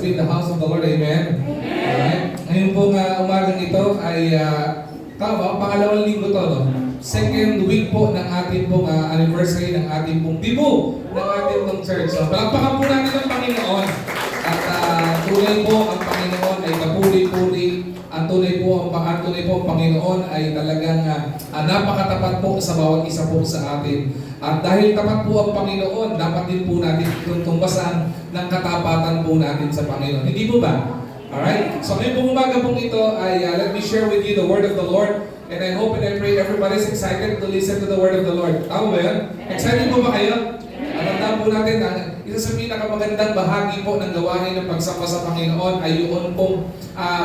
be in the house of the Lord. Amen? Alright. Ngayon po nga umagang ito ay pangalawang linggo to, no? Second week po ng ating pong anniversary ng ating pong dibu ng ating pong church. So, palakpakan po natin ang Panginoon. At tunay po ang Panginoon ay kapuri-puri. Ang tunay po ang Panginoon ay talagang napakatapat po sa bawat isa po sa atin. At dahil tapat po ang Panginoon, dapat din po natin itong tumbasan ng katapatan po natin sa Panginoon. Hindi po ba? Alright? So ngayon pong umaga pong ito ay let me share with you the word of the Lord. And I hope and I pray everybody's excited to listen to the word of the Lord. Tama ba yan? Excited po ba kayo? Tandaan po natin na isa sa pinakamagandang bahagi po ng gawain ng pagsamba sa Panginoon ay yun pong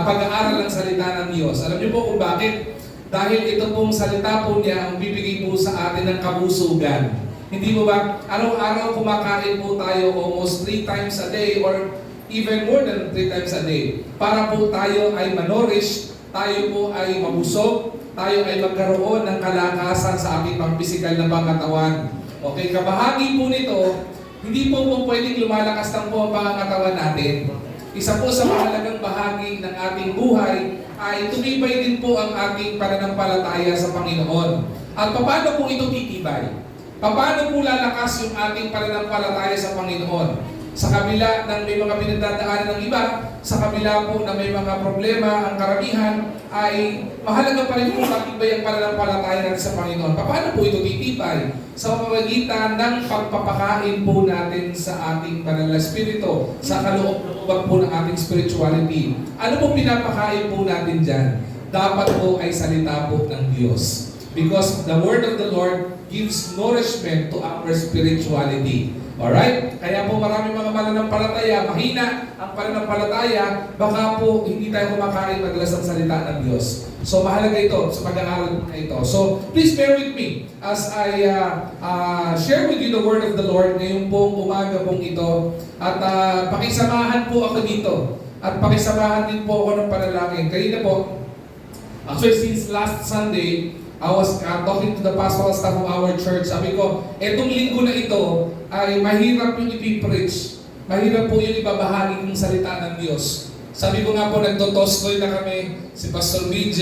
pag-aaral ng salita ng Diyos. Alam niyo po kung bakit? Dahil ito pong salita po niya ang bibigay po sa atin ng kabusugan. Hindi mo ba? Araw-araw kumakain po tayo almost 3 times a day or even more than 3 times a day. Para po tayo ay manorish, tayo po ay mabusog, tayo ay magkaroon ng kalakasan sa ating pang-pisikal na pangatawan. Okay, kabahagi po nito, hindi po pwedeng lumalakas lang po ang pangangatawan natin. Isa po sa mahalagang bahagi ng ating buhay ay tumibay din po ang ating pananampalataya sa Panginoon. At paano po ito titibay? Paano po lalakas yung ating pananampalataya sa Panginoon? Sa kabila ng may mga pinagdadaanan ng iba, sa kabila po na may mga problema ang karamihan, ay mahalaga pa rin po matibay ang pananampalataya natin sa Panginoon. Paano po ito titibay? Sa pamamagitan ng pagpapakain po natin sa ating banal na espiritu, sa kaloob po ng ating spirituality. Ano po pinapakain po natin dyan? Dapat po ay salita po ng Diyos. Because the word of the Lord gives nourishment to our spirituality. Alright? Kaya po maraming mga mananampalataya, mahina ang pananampalataya, baka po hindi tayo kumakain madalas ng salita ng Diyos. So mahalaga ito sa pag-aaral na ito. So please bear with me as I share with you the word of the Lord ngayong pong umaga pong ito. At pakisamahan po ako dito. At pakisamahan din po ako ng panalangin. Kanina po, actually since last Sunday, I was talking to the pastoral staff of our church. Sabi ko, etong linggo na ito ay mahirap yung ipipreach. Mahirap po yung ibabahagi ng salita ng Diyos. Sabi ko nga po, nagtotostoy na kami, si Pastor BJ,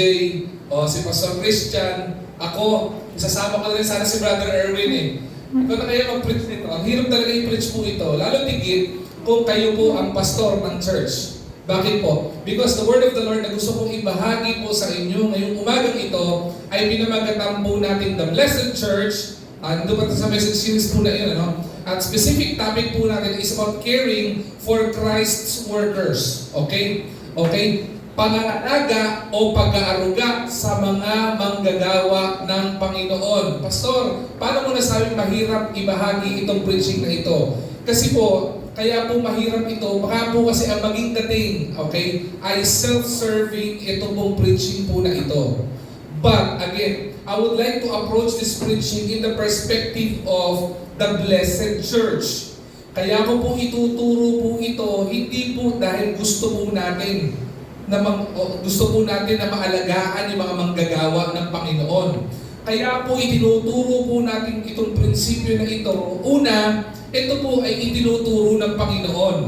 o si Pastor Christian, ako, isasama ko na rin sana si Brother Erwin eh. Ikaw na kayo mag-preach nito. Ang hirap talaga i-preach po ito. Lalo tigit kung kayo po ang pastor ng church. Bakit po? Because the word of the Lord na gusto kong ibahagi po sa inyo ngayong umagang ito ay pinamagatan po natin the Blessed Church. Ando pa sa message series po na yun, ano? At specific topic po natin is about caring for Christ's workers. Okay? Okay? Pangangalaga o pag-aaruga sa mga manggagawa ng Panginoon. Pastor, paano mo nasabing mahirap ibahagi itong preaching na ito? Kasi po, kaya po mahirap ito, baka po kasi ang maging dating, okay, ay self-serving ito pong preaching po na ito. But again, I would like to approach this preaching in the perspective of the Blessed Church. Kaya ko po ituturo po ito, hindi po dahil gusto po natin na maalagaan yung mga manggagawa ng Panginoon. Kaya po itinuturo po natin itong prinsipyo na ito. Una, ito po ay itinuturo ng Panginoon.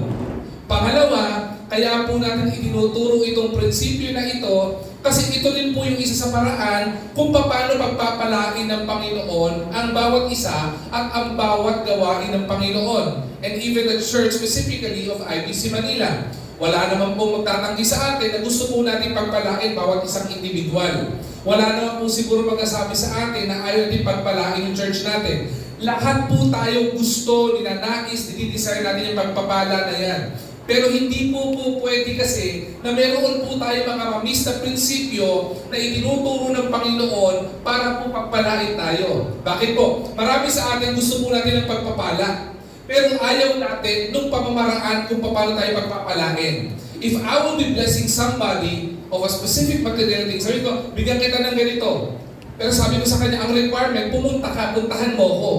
Pangalawa, kaya po natin itinuturo itong prinsipyo na ito kasi ito din po yung isa sa paraan kung paano pagpapalain ng Panginoon ang bawat isa at ang bawat gawain ng Panginoon. And even the church specifically of IBC Manila. Wala naman po magtatanggi sa atin na gusto po natin pagpalain bawat isang individual. Wala naman po siguro magsasabi sa atin na ayaw natin pagpalain yung church natin. Lahat po tayo gusto, ninanais, dinidesire natin yung pagpapala na yan. Pero hindi po pwede kasi na meron po tayo mga mamis na prinsipyo na itinuturo ng Panginoon para po pagpalain tayo. Bakit po? Marami sa atin gusto po natin ng pagpapala. Pero ayaw natin nung pamamaraan kung paano tayo pagpapalain. If I will be blessing somebody of a specific material thing, sabi ko, bigyan kita ng ganito. Pero sabi ko sa kanya, ang requirement, pumunta ka, puntahan mo ko.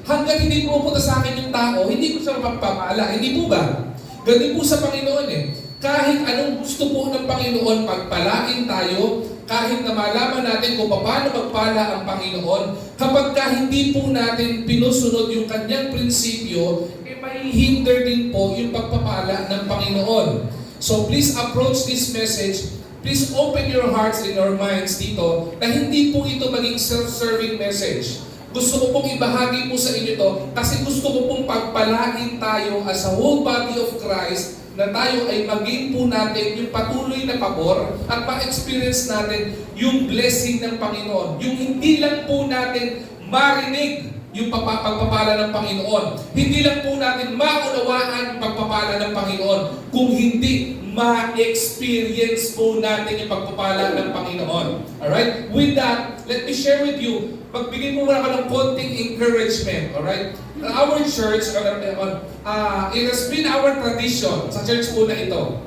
Hanggang hindi pumunta sa akin yung tao, hindi ko siya mapapala. Hindi po ba? Ganun po sa Panginoon eh. Kahit anong gusto po ng Panginoon, pagpalain tayo, kahit na malaman natin kung paano magpala ang Panginoon, kapag hindi po natin pinusunod yung kanyang prinsipyo, mahihinder din po yung pagpapala ng Panginoon. So please approach this message. Please open your hearts and your minds dito na hindi po ito maging self-serving message. Gusto ko pong ibahagi po sa inyo ito kasi gusto ko pong pagpalain tayo as a whole body of Christ na tayo ay maging po natin yung patuloy na pabor at ma-experience natin yung blessing ng Panginoon. Yung hindi lang po natin marinig yung pagpapala ng Panginoon. Hindi lang po natin maunawaan yung pagpapala ng Panginoon kung hindi ma-experience po natin yung pagpapala ng Panginoon. Alright? With that, let me share with you, magbigay mo muna ka ng konting encouragement. Alright? Our church, it has been our tradition sa church po na ito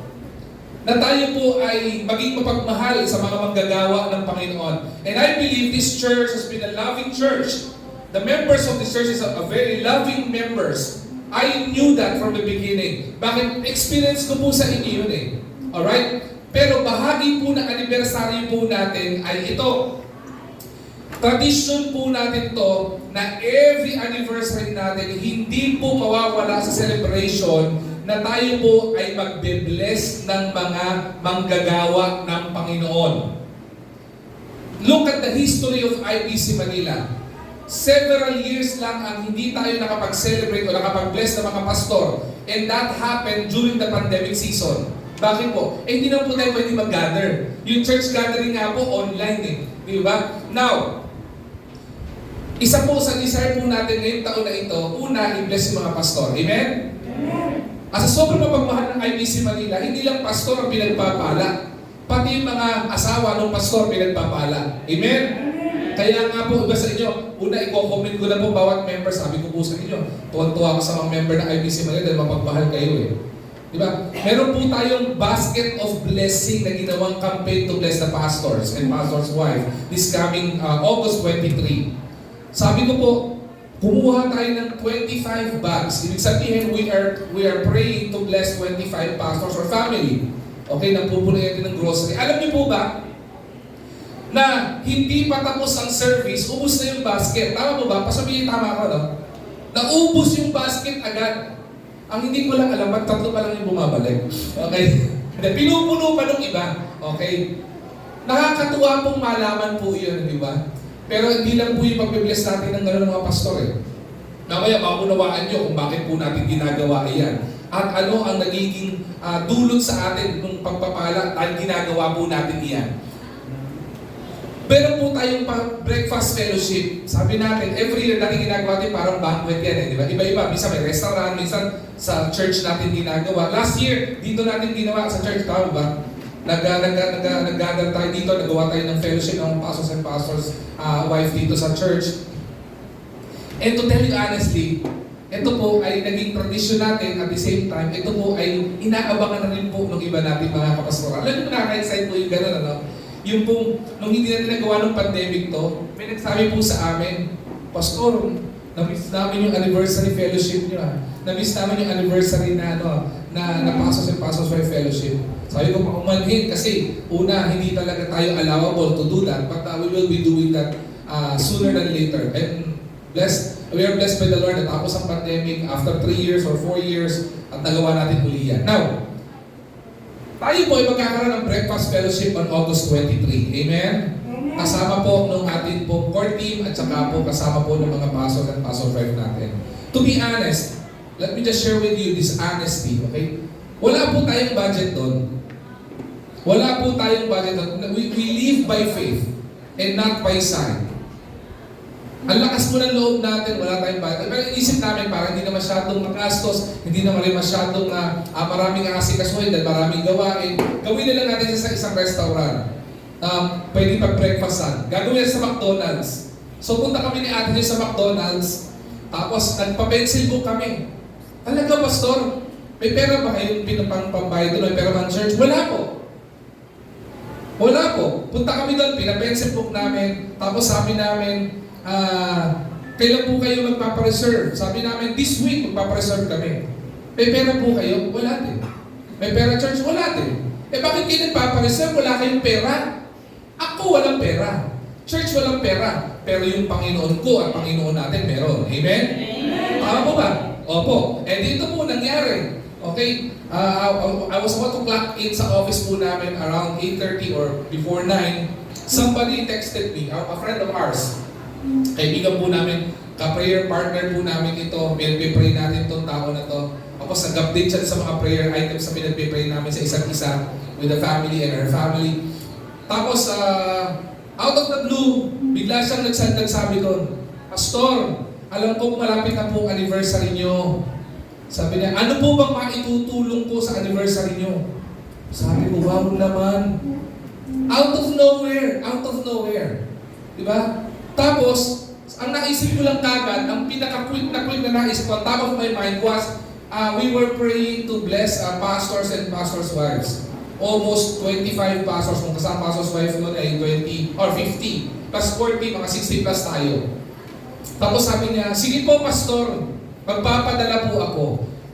na tayo po ay maging mapagmahal sa mga manggagawa ng Panginoon. And I believe this church has been a loving church. The members of this church is a very loving members. I knew that from the beginning. Bakit? Experience ko po sa inyo yun eh. Alright? Pero bahagi po ng anniversary po natin ay ito. Tradition po natin to na every anniversary natin, hindi po mawawala sa celebration na tayo po ay magbe-bless ng mga manggagawa ng Panginoon. Look at the history of IBC Manila. Several years lang ang hindi tayo nakapag-celebrate o nakapag-bless ng mga pastor. And that happened during the pandemic season. Bakit po? Hindi na po tayo pwede mag-gather. Yung church gathering nga po online eh. Di ba? Now, isa po sa desire po natin ngayong taon na ito, una, i-bless yung mga pastor. Amen? Amen. Sa sobrang mapagmahal ng IBC Manila, hindi lang pastor ang pinagpapala. Pati yung mga asawa ng pastor pinagpapala. Amen? Kaya nga po, iba sa inyo, una, i-comment ko na po bawat member. Sabi ko po sa inyo, tuwan-tuwa ko sa mga member ng IBC Manila dahil mapagmahal kayo eh. Diba? Meron po tayong basket of blessing na ginawang campaign to bless the pastors and pastor's wife this coming August 23. Sabi ko po, kumuha tayo ng 25 bags. Ibig sabihin, we are praying to bless 25 pastors or family. Okay, napupunin natin ng grocery. Alam niyo po ba, na hindi pa tapos ang service, ubus na yung basket. Tama po ba? Pasabihin tama ko, no? Naubos yung basket agad. Ang hindi ko lang alam, tatlo pa lang yung bumabalik. Okay? Pinupuno pa nung iba. Okay? Nakakatuwa pong malaman po yun, di ba? Pero hindi lang po yung pag-bless natin ng gano'n mga pastor eh. Mamaya, maunawaan nyo kung bakit po natin ginagawa iyan. At ano ang nagiging dulot sa atin ng pagpapala at ginagawa po natin iyan. Pero po tayong breakfast fellowship. Sabi natin, every year natin ginagawa natin parang banquet yan eh, di ba? Iba-iba, minsan may restaurant, minsan sa church natin ginagawa. Last year, dito natin ginawa sa church, tama ba? Nag-gather tayo dito, nagawa tayo ng fellowship ng pastors and pastors wife dito sa church. And to tell you honestly, ito po ay naging tradition natin at the same time, ito po ay inaabangan na rin po ng iba natin mga kapastoral. Alam niyo, nakaka-excite po yung gano'n, ano? Yung pong, nung hindi natin nagawa ng pandemic to, may nagsabi po sa amin, Pastor, na-miss namin yung anniversary fellowship nyo Na-miss namin yung anniversary na pastors and pastors wife fellowship. Sabi ko, umanhin kasi una, hindi talaga tayo allowable to do that, but we will be doing that sooner than later. And we are blessed by the Lord na tapos ang pandemic after 3 years or 4 years at nagawa natin uli yan. Now, tayo po ay magkakaroon ng breakfast fellowship on August 23. Amen? Kasama po ng ating po core team at saka po kasama po ng mga pastor at pastor wife natin. To be honest, let me just share with you this honesty, okay? Wala po tayong budget doon. Wala po tayong budget doon. We live by faith and not by sight. Ang lakas po ng loob natin, wala tayong budget. Pero inisip namin parang hindi na masyadong magastos, hindi na rin masyadong maraming asikasuhin dahil maraming gawain. Gawin na lang natin sa isang restaurant. Pwede pag-breakfastan. Gagawin sa McDonald's. So punta kami ni Ate sa McDonald's, tapos nagpa-pencil book kami. Talaga, Pastor? May pera ba kayong pinapambayad doon? May pera bang church? Wala po. Wala po. Punta kami doon, pinapencil book namin, tapos sabi namin, kailan po kayo magpapareserve? Sabi namin, this week magpapareserve kami. May pera po kayo? Wala din. May pera church? Wala din. Bakit kayo nagpapareserve? Wala kayong pera. Ako walang pera. Church walang pera. Pero yung Panginoon ko at Panginoon natin meron. Amen? Amen. Tama po ba? Opo. Eh dito po nangyari. Okay? I was about to clock in sa office po namin around 8:30 or before 9. Somebody texted me, a friend of ours. Kaibigan po namin, ka-prayer partner po namin ito. Pinagpipray natin itong tao na to. Tapos nag-update siya sa mga prayer items na pinagpipray namin sa isa't isa with the family and her family. Tapos, out of the blue, bigla siyang nagsabi doon, Pastor, alam ko malapit na po ang anniversary niyo. Sabi niya, ano po bang maitutulong po sa anniversary niyo? Sabi ko, wow naman. Out of nowhere. Diba? Tapos, ang naisip ko lang kagad, ang pinaka-quick na naisip ko, on top of my mind was, we were praying to bless pastors and pastors' wives. Almost 25 pastors, kung kasama pastors' wife nun ay 20 or 50. Plus 40, mga 60 plus tayo. Tapos sabi niya, sige po pastor, magpapadala po ako.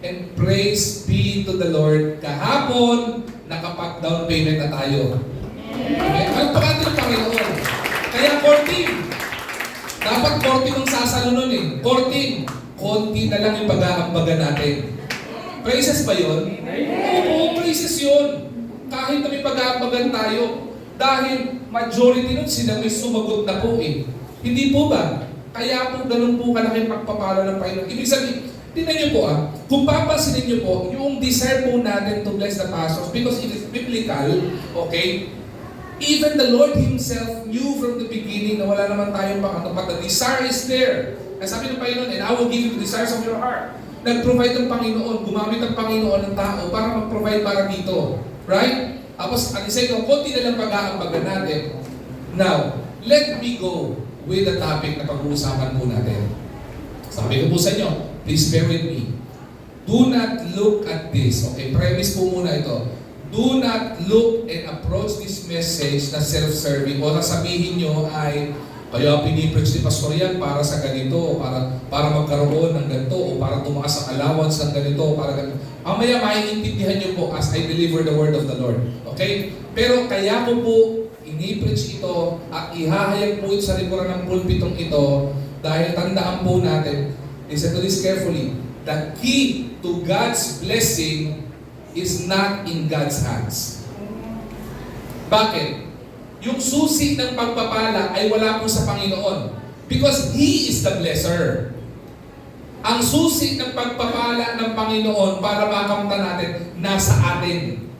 And praise be to the Lord, kahapon, nakapag-down payment na tayo. Okay? Ang pagkatin ng Panginoon. Kaya 14. Dapat 14 ang sasalo nun eh. 14. Konti na lang yung pag-aambaga natin. Praises ba yun? Oo, praises yun. Kahit na may pag-aambagan tayo. Dahil majority nun sila may sumagot na po eh. Hindi po ba? Kaya po ganun po kalaking pagpapala ng Panginoon. Ibig sabihin, tingnan niyo po kung papansinin niyo po, yung desire po natin to bless the pastors because it is biblical, okay? Even the Lord Himself knew from the beginning na wala naman tayong but the desire is there. Ay sabi ng Panginoon, and I will give you the desires of your heart. Nag-provide ang Panginoon, gumamit ang Panginoon ng tao para mag-provide para dito. Right? Tapos, ang isa ito, konti na lang pag-aambagan natin. Now, let me go with the topic na pag-uusapan po natin. Sabi ko po sa inyo, please bear with me. Do not look at this. Okay, premise po muna ito. Do not look and approach this message na self-serving o sasabihin nyo ay kaya pinipreach ni Pastor yan para sa ganito, para magkaroon ng ganito, o para tumaas ang allowance ng ganito, para ganito. Mamaya maiintindihan nyo po as I deliver the word of the Lord. Okay? Pero kaya ko po ini-preach ito at ihahayag po ito sa likuran ng pulpitong ito dahil tandaan po natin, listen to this carefully, the key to God's blessing is not in God's hands. Bakit? Yung susi ng pagpapala ay wala po sa Panginoon. Because He is the blesser. Ang susi ng pagpapala ng Panginoon para makamta natin, nasa atin.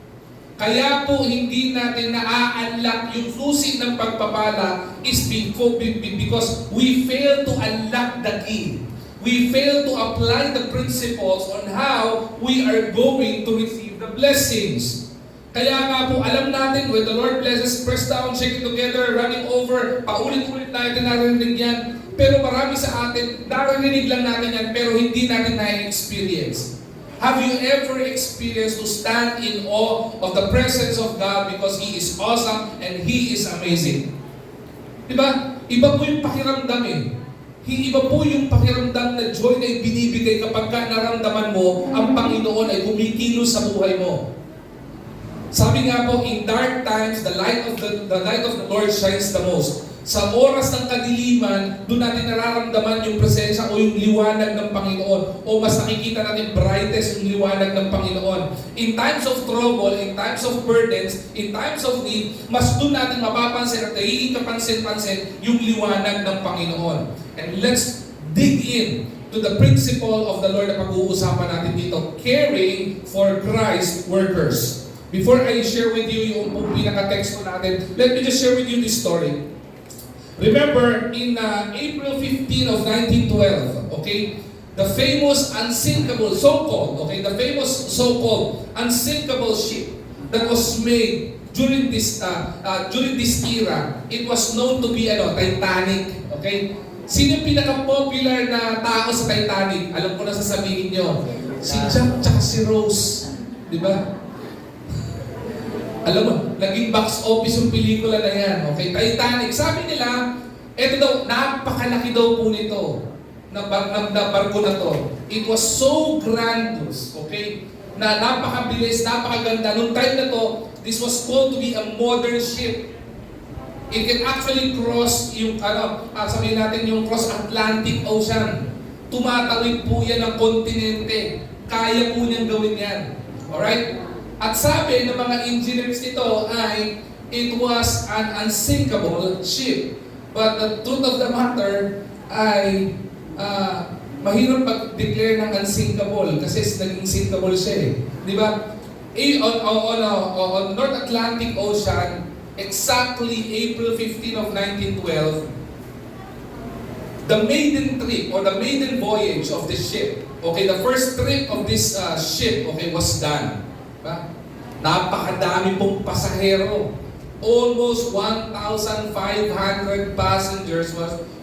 Kaya po hindi natin na-unlock yung susi ng pagpapala is because we fail to unlock the key. We fail to apply the principles on how we are going to receive the blessings. Kaya nga po, alam natin, when the Lord blesses, press down, shake it together, running over, paulit-ulit natin narinig yan. Pero marami sa atin, narinig lang natin yan, pero hindi natin na-experience. Have you ever experienced to stand in awe of the presence of God because He is awesome and He is amazing? Diba? Iba po yung pakiramdam eh. Iba po yung pakiramdam na joy na ibinibigay kapag ka naramdaman mo, ang Panginoon ay kumikilos sa buhay mo. Sabi nga po, in dark times, the light of the Lord shines the most. Sa oras ng kadiliman, doon natin nararamdaman yung presensya o yung liwanag ng Panginoon. O mas nakikita natin brightest yung liwanag ng Panginoon. In times of trouble, in times of burdens, in times of need, mas doon natin mapapansin at nagiging kapansin-pansin yung liwanag ng Panginoon. And let's dig in to the principle of the Lord na pag-uusapan natin dito, caring for Christ workers. Before I share with you yung pinaka-text ko natin, let me just share with you this story. Remember, in April 15 of 1912, okay, the famous unsinkable, the famous so-called unsinkable ship that was made during this era, it was known to be Titanic, okay? Sino yung pinaka-popular na tao sa Titanic? Alam ko na sasabihin nyo. Si Jack tsaka si Rose. Di ba? Alam mo, naging box office yung pelikula na yan. Okay, Titanic. Sabi nila, eto daw, napakalaki daw po nito na barko na to. It was so grandiose, okay? Na napakabilis, napakaganda. Noong time na to, this was called to be a modern ship. It can actually cross yung, sabihin natin yung cross Atlantic Ocean. Tumatawid po yan ng kontinente. Kaya po niyang gawin yan. Alright? At sabi ng mga engineers nito ay, it was an unsinkable ship. But the truth of the matter ay, mahirap pag-declare ng unsinkable kasi naging sinkable siya eh. Di ba? On North Atlantic Ocean, exactly April 15 of 1912, the maiden trip or the maiden voyage of this ship, okay, the first trip of this ship, okay, was done. Diba? Napakadami pong pasahero. Almost 1,500 passengers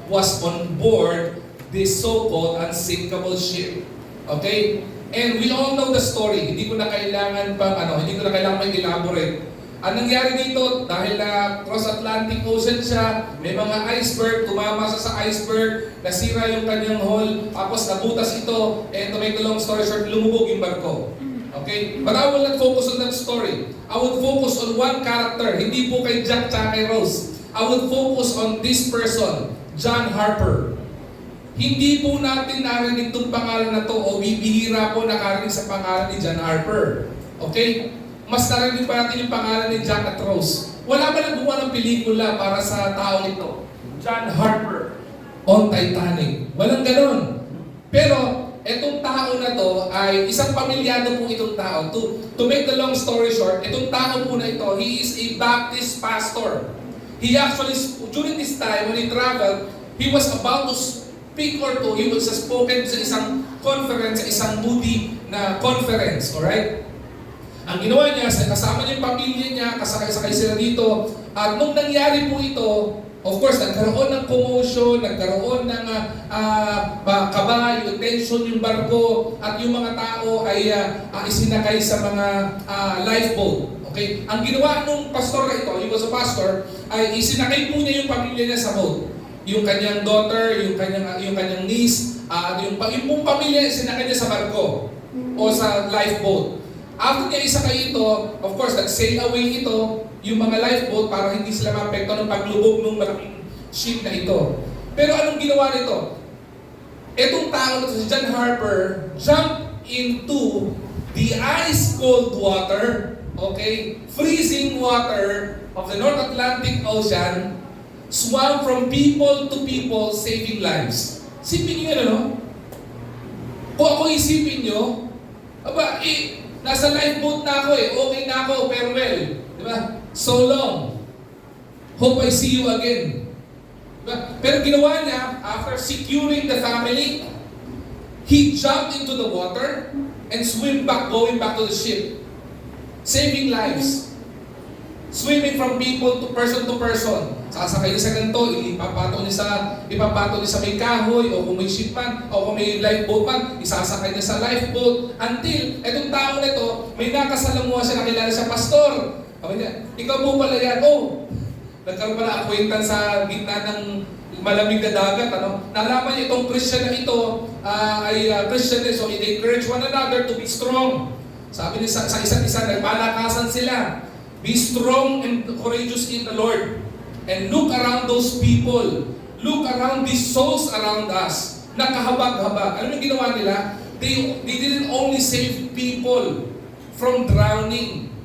was on board this so-called unsinkable ship. Okay? And we all know the story. Hindi ko na kailangan mag-elaborate. Ang nangyari dito, dahil na cross-Atlantic Ocean siya, may mga iceberg, tumama sa iceberg, nasira yung kanyang hull, tapos nabutas ito, and to make the long story short, lumubog yung barko. Okay? But I will not focus on that story. I would focus on one character, hindi po kay Jack tsaka kay Rose. I would focus on this person, John Harper. Hindi po natin narinig itong pangalan na to o bibihira po nakarinig sa pangalan ni John Harper. Okay? Mas narinig pa natin yung pangalan ni Jack at Rose. Wala ba nagbuwa ng pelikula para sa taong ito? John Harper on Titanic. Walang ganon. Pero, etong tao na to ay isang pamilyado po itong tao. To make the long story short, itong tao po na ito, he is a Baptist pastor. He actually, during this time, when he traveled, he was about to speak or two, he was spoken sa isang conference, sa isang Moody na conference, alright? Ang ginawa niya, kasama niya yung pamilya niya, kasakay-sakay sila dito, at nung nangyari po ito, of course, nagkaroon ng commotion, nagkaroon ng kabayo, tension yung barko, at yung mga tao ay isinakay sa mga lifeboat. Okay? Ang ginawa nung pastor na ito, he was a pastor, ay isinakay po niya yung pamilya niya sa boat. Yung kanyang daughter, yung kanyang niece, yung pong pamilya, isinakay niya sa barko o sa lifeboat. After niya isakay ito, of course, nag-sail away ito, yung mga lifeboat para hindi sila maapekto ng paglubog ng malaking ship na ito. Pero anong ginawa nito? Itong tao na si John Harper jumped into the ice-cold water, okay, freezing water of the North Atlantic Ocean, swam from people to people, saving lives. Isipin nyo yun, ano? Kung ako isipin nyo, nasa lifeboat na ako okay na ako, farewell. Diba? So long. Hope I see you again. Diba? Pero ginawa niya, after securing the family, he jumped into the water and going back to the ship. Saving lives. Swimming from people to person. Sasakay niya sa ganito, ipapato niya sa may kahoy, o kung may ship man, o kung may lifeboat man, isasakay niya sa lifeboat, until, etong tao na ito, may nakasalamuha siya, nakilala siya, pastor. Sabi niya, ikaw po pala yan, nagkaroon pala acquaintance sa gitna ng malamig na dagat, Nalaman niya itong Christian na ito, ay Christian din, so they encourage one another to be strong. Sabi niya sa isa't isa, nagpalakasan sila. Be strong and courageous in the Lord. And look around those people. Look around these souls around us. Nakahabag-habag. Ano yung ginawa nila? They didn't only save people from drowning.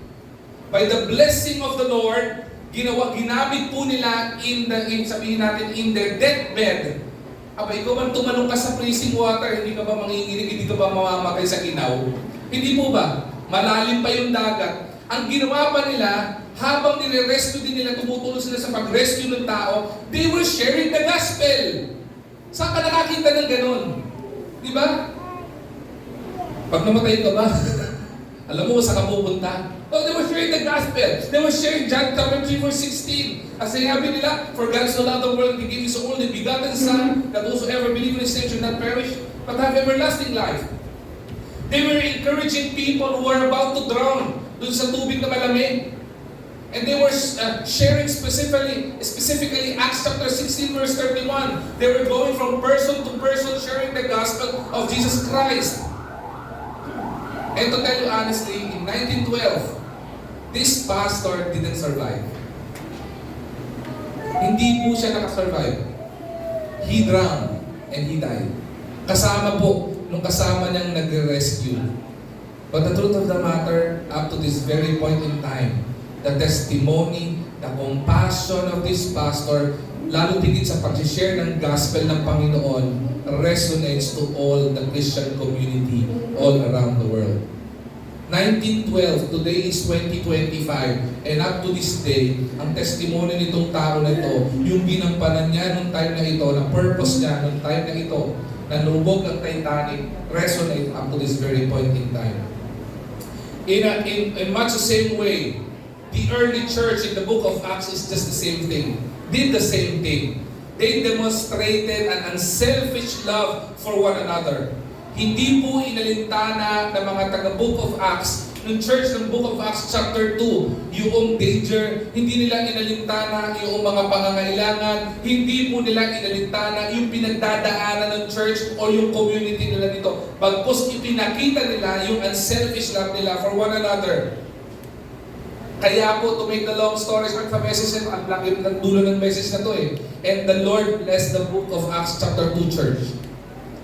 By the blessing of the Lord, ginamit po nila in their deathbed. Ikaw man tumalong ka sa freezing water, hindi ka ba manginginig, hindi ka ba mamamatay sa ginaw? Hindi po ba? Malalim pa yung dagat. Ang ginawa pa nila, habang nire-rescue din nila, tumutulong sila sa pag-rescue ng tao, they were sharing the gospel. Saan ka nakakita ng ganun? Di ba? Pag namatay ka ba? Alam mo saan ka pupunta? They were sharing the gospel. They were sharing John 3 verse 16. As sinabi nila, for God so loved the world, He gave His only begotten Son, that whosoever believes in His name should not perish, but have everlasting life. They were encouraging people who were about to drown dun sa tubig na malamig. And they were sharing specifically Acts chapter 16 verse 31. They were going from person to person sharing the gospel of Jesus Christ. And to tell you honestly, in 1912, this pastor didn't survive. Hindi po siya nakasurvive. He drowned and he died. Kasama po, nung kasama niyang nag-rescue. But the truth of the matter, up to this very point in time, the testimony, the compassion of this pastor, lalo tigit sa pag-share ng gospel ng Panginoon, resonates to all the Christian community all around the world. 1912, today is 2025, and up to this day, ang testimony nitong tao na ito, yung ginampanan niya nung time na ito, na purpose niya nung time na ito, na lubog ng Titanic, resonate up to this very point in time. In much the same way, the early church in the book of Acts is just the same thing, did the same thing. They demonstrated an unselfish love for one another. Hindi po inalintana ng mga taga-book of Acts, ng church ng book of Acts chapter 2, yung danger, hindi nila inalintana yung mga pangangailangan, hindi po nila inalintana yung pinagdadaanan ng church o yung community nila dito. Bagkus ipinakita nila yung unselfish love nila for one another. Kaya po, to make the long story short, sa message na, ang laki ng dulo ng message na to eh. And the Lord bless the book of Acts chapter 2 church.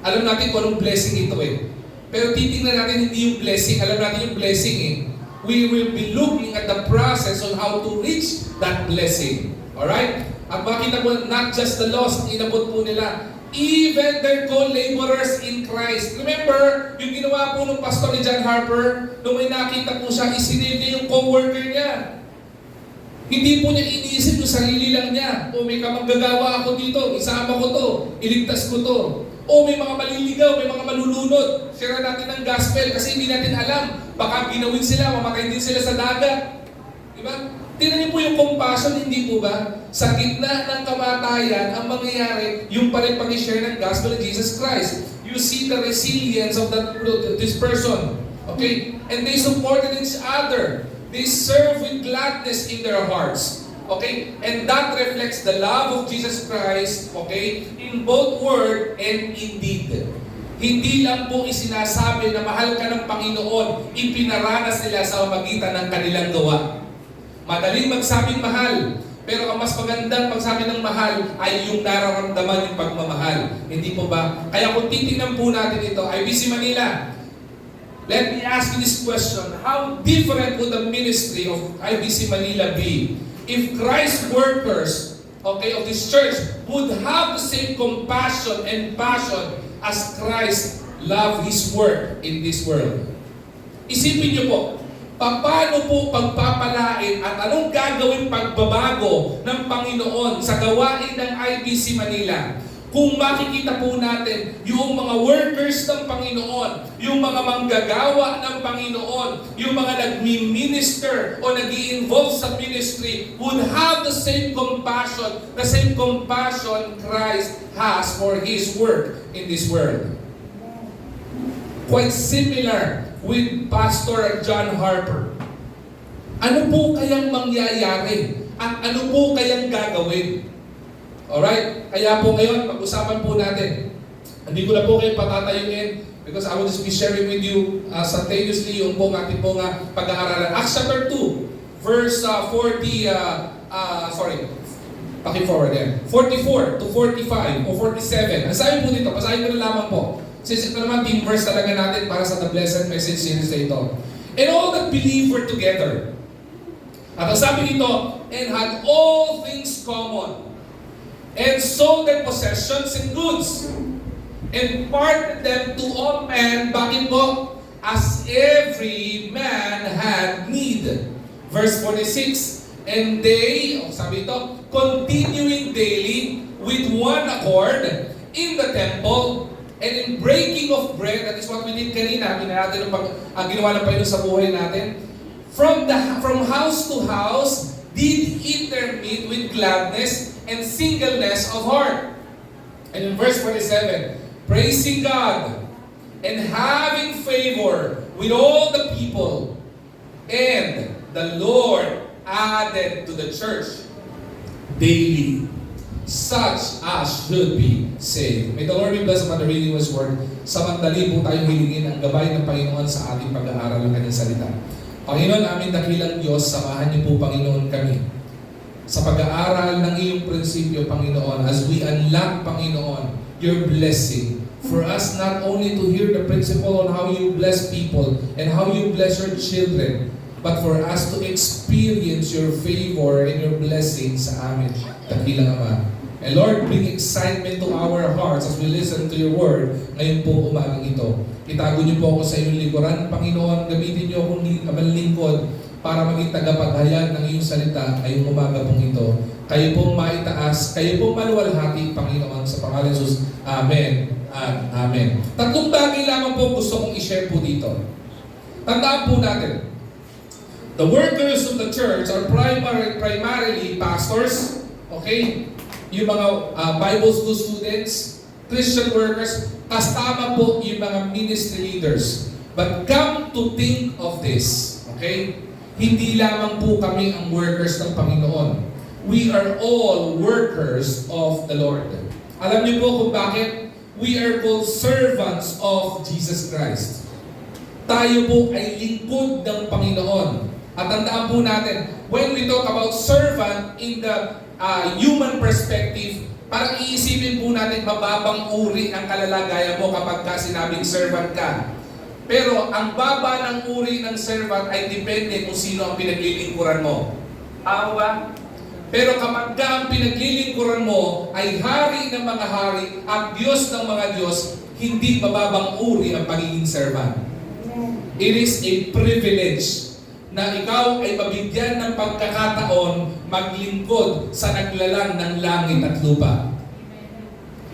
Alam natin kung anong blessing ito eh. Pero titingnan natin hindi yung blessing, alam natin yung blessing eh. We will be looking at the process on how to reach that blessing. Alright? At makita po, not just the lost, inabot po nila, even their co-laborers in Christ. Remember, yung ginawa po ng pastor ni John Harper, nung may nakita po siya, isinave niya yung co-worker niya. Hindi po niya iniisip yung sarili lang niya. O may kamanggagawa ako dito, isama ko to, iligtas ko to. O may mga maliligaw, may mga malulunod. Share natin ng gospel kasi hindi natin alam. Baka ginawin sila, mamatay din sila sa dagat. Diba? Tingnan niyo po yung compassion, hindi po ba? Sa gitna ng kamatayan, ang mangyayari, yung pa rin pag-share ng gospel of Jesus Christ. You see the resilience of this person. Okay? And they supported each other. They serve with gladness in their hearts. Okay? And that reflects the love of Jesus Christ, okay, in both word and in deed. Hindi lang po isinasabi na mahal ka ng Panginoon, ipinaranas nila sa magitan ng kanilang gawa. Madaling magsabing mahal, pero ang mas magandang pagsabi ng mahal ay yung nararamdaman yung pagmamahal. Hindi po ba? Kaya kung titingnan po natin ito, IBC Manila, let me ask you this question. How different would the ministry of IBC Manila be if Christ's workers, okay, of this church would have the same compassion and passion as Christ loved His work in this world? Isipin niyo po, paano po pagpapalain at anong gagawin pagbabago ng Panginoon sa gawain ng IBC Manila kung makikita po natin yung mga workers ng Panginoon, yung mga manggagawa ng Panginoon, yung mga nagmi-minister o nag-i-involve sa ministry would have the same compassion Christ has for His work in this world. Quite similar with Pastor John Harper. Ano po kayang mangyayari? At ano po kayang gagawin? Alright? Kaya po ngayon, pag-usapan po natin. Hindi ko na po kayo patatayuin because I will just be sharing with you simultaneously yung pong ating pong pag-aaralan. Acts chapter 2, verse 44 to 45 o 47. Ang sabi po dito, basahin ko na lamang po. Since ito naman team verse talaga natin para sa The Blessed Message series na ito. And all that believe were together. At ang sabi dito, and had all things common, and sold their possessions and goods, and parted them to all men, bakit po? As every man had need. Verse 46, and they, sabi ito, continuing daily with one accord in the temple, and in breaking of bread, that is what we did kanina, ginawa ng Panginoon sa buhay natin, from house to house, did eat their meat with gladness and singleness of heart. And in verse 47, praising God and having favor with all the people, and the Lord added to the church daily such as should be saved. May the Lord be blessed upon the reading of His word. Samantali po tayong hilingin ang gabay ng Panginoon sa ating pag-aaral ng Kanyang salita. Panginoon, aming dakilang Diyos, samahan niyo po, Panginoon, kami sa pag-aaral ng iyong prinsipyo, Panginoon, as we unlock, Panginoon, your blessing For us not only to hear the principle on how you bless people and how you bless your children, but for us to experience your favor and your blessings sa amin, dakilang Ama. And Lord, bring excitement to our hearts as we listen to your word ngayon po umagang ito. Itago niyo po ako sa iyong likuran, Panginoon. Gamitin niyo akong manlingkod para maging tagapaghayag ng iyong salita ngayong umaga pong ito. Kayo pong maitaas, kayo pong maluwalhati, Panginoon, sa pangalan ng Jesus. Amen at amen. Tatlong bagay lamang po gusto kong i-share po dito. Tandaan po natin, the workers of the church are primarily pastors, okay? Yung mga Bible school students, Christian workers, kasama po yung mga ministry leaders. But come to think of this, okay? Hindi lamang po kami ang workers ng Panginoon. We are all workers of the Lord. Alam niyo po kung bakit? We are called servants of Jesus Christ. Tayo po ay lingkod ng Panginoon. At tandaan po natin, when we talk about servant in the human perspective, parang iisipin po natin mababang uri ang kalalagayan mo kapag ka sinabing servant ka. Pero ang baba ng uri ng servant ay depende kung sino ang pinaglilingkuran mo. Tama ba? Pero kapag ka ang pinaglilingkuran mo ay hari ng mga hari at Diyos ng mga Diyos, hindi mababang uri ang pagiging servant. It is a privilege na ikaw ay mabigyan ng pagkakataon maglingkod sa naglalang ng langit at lupa.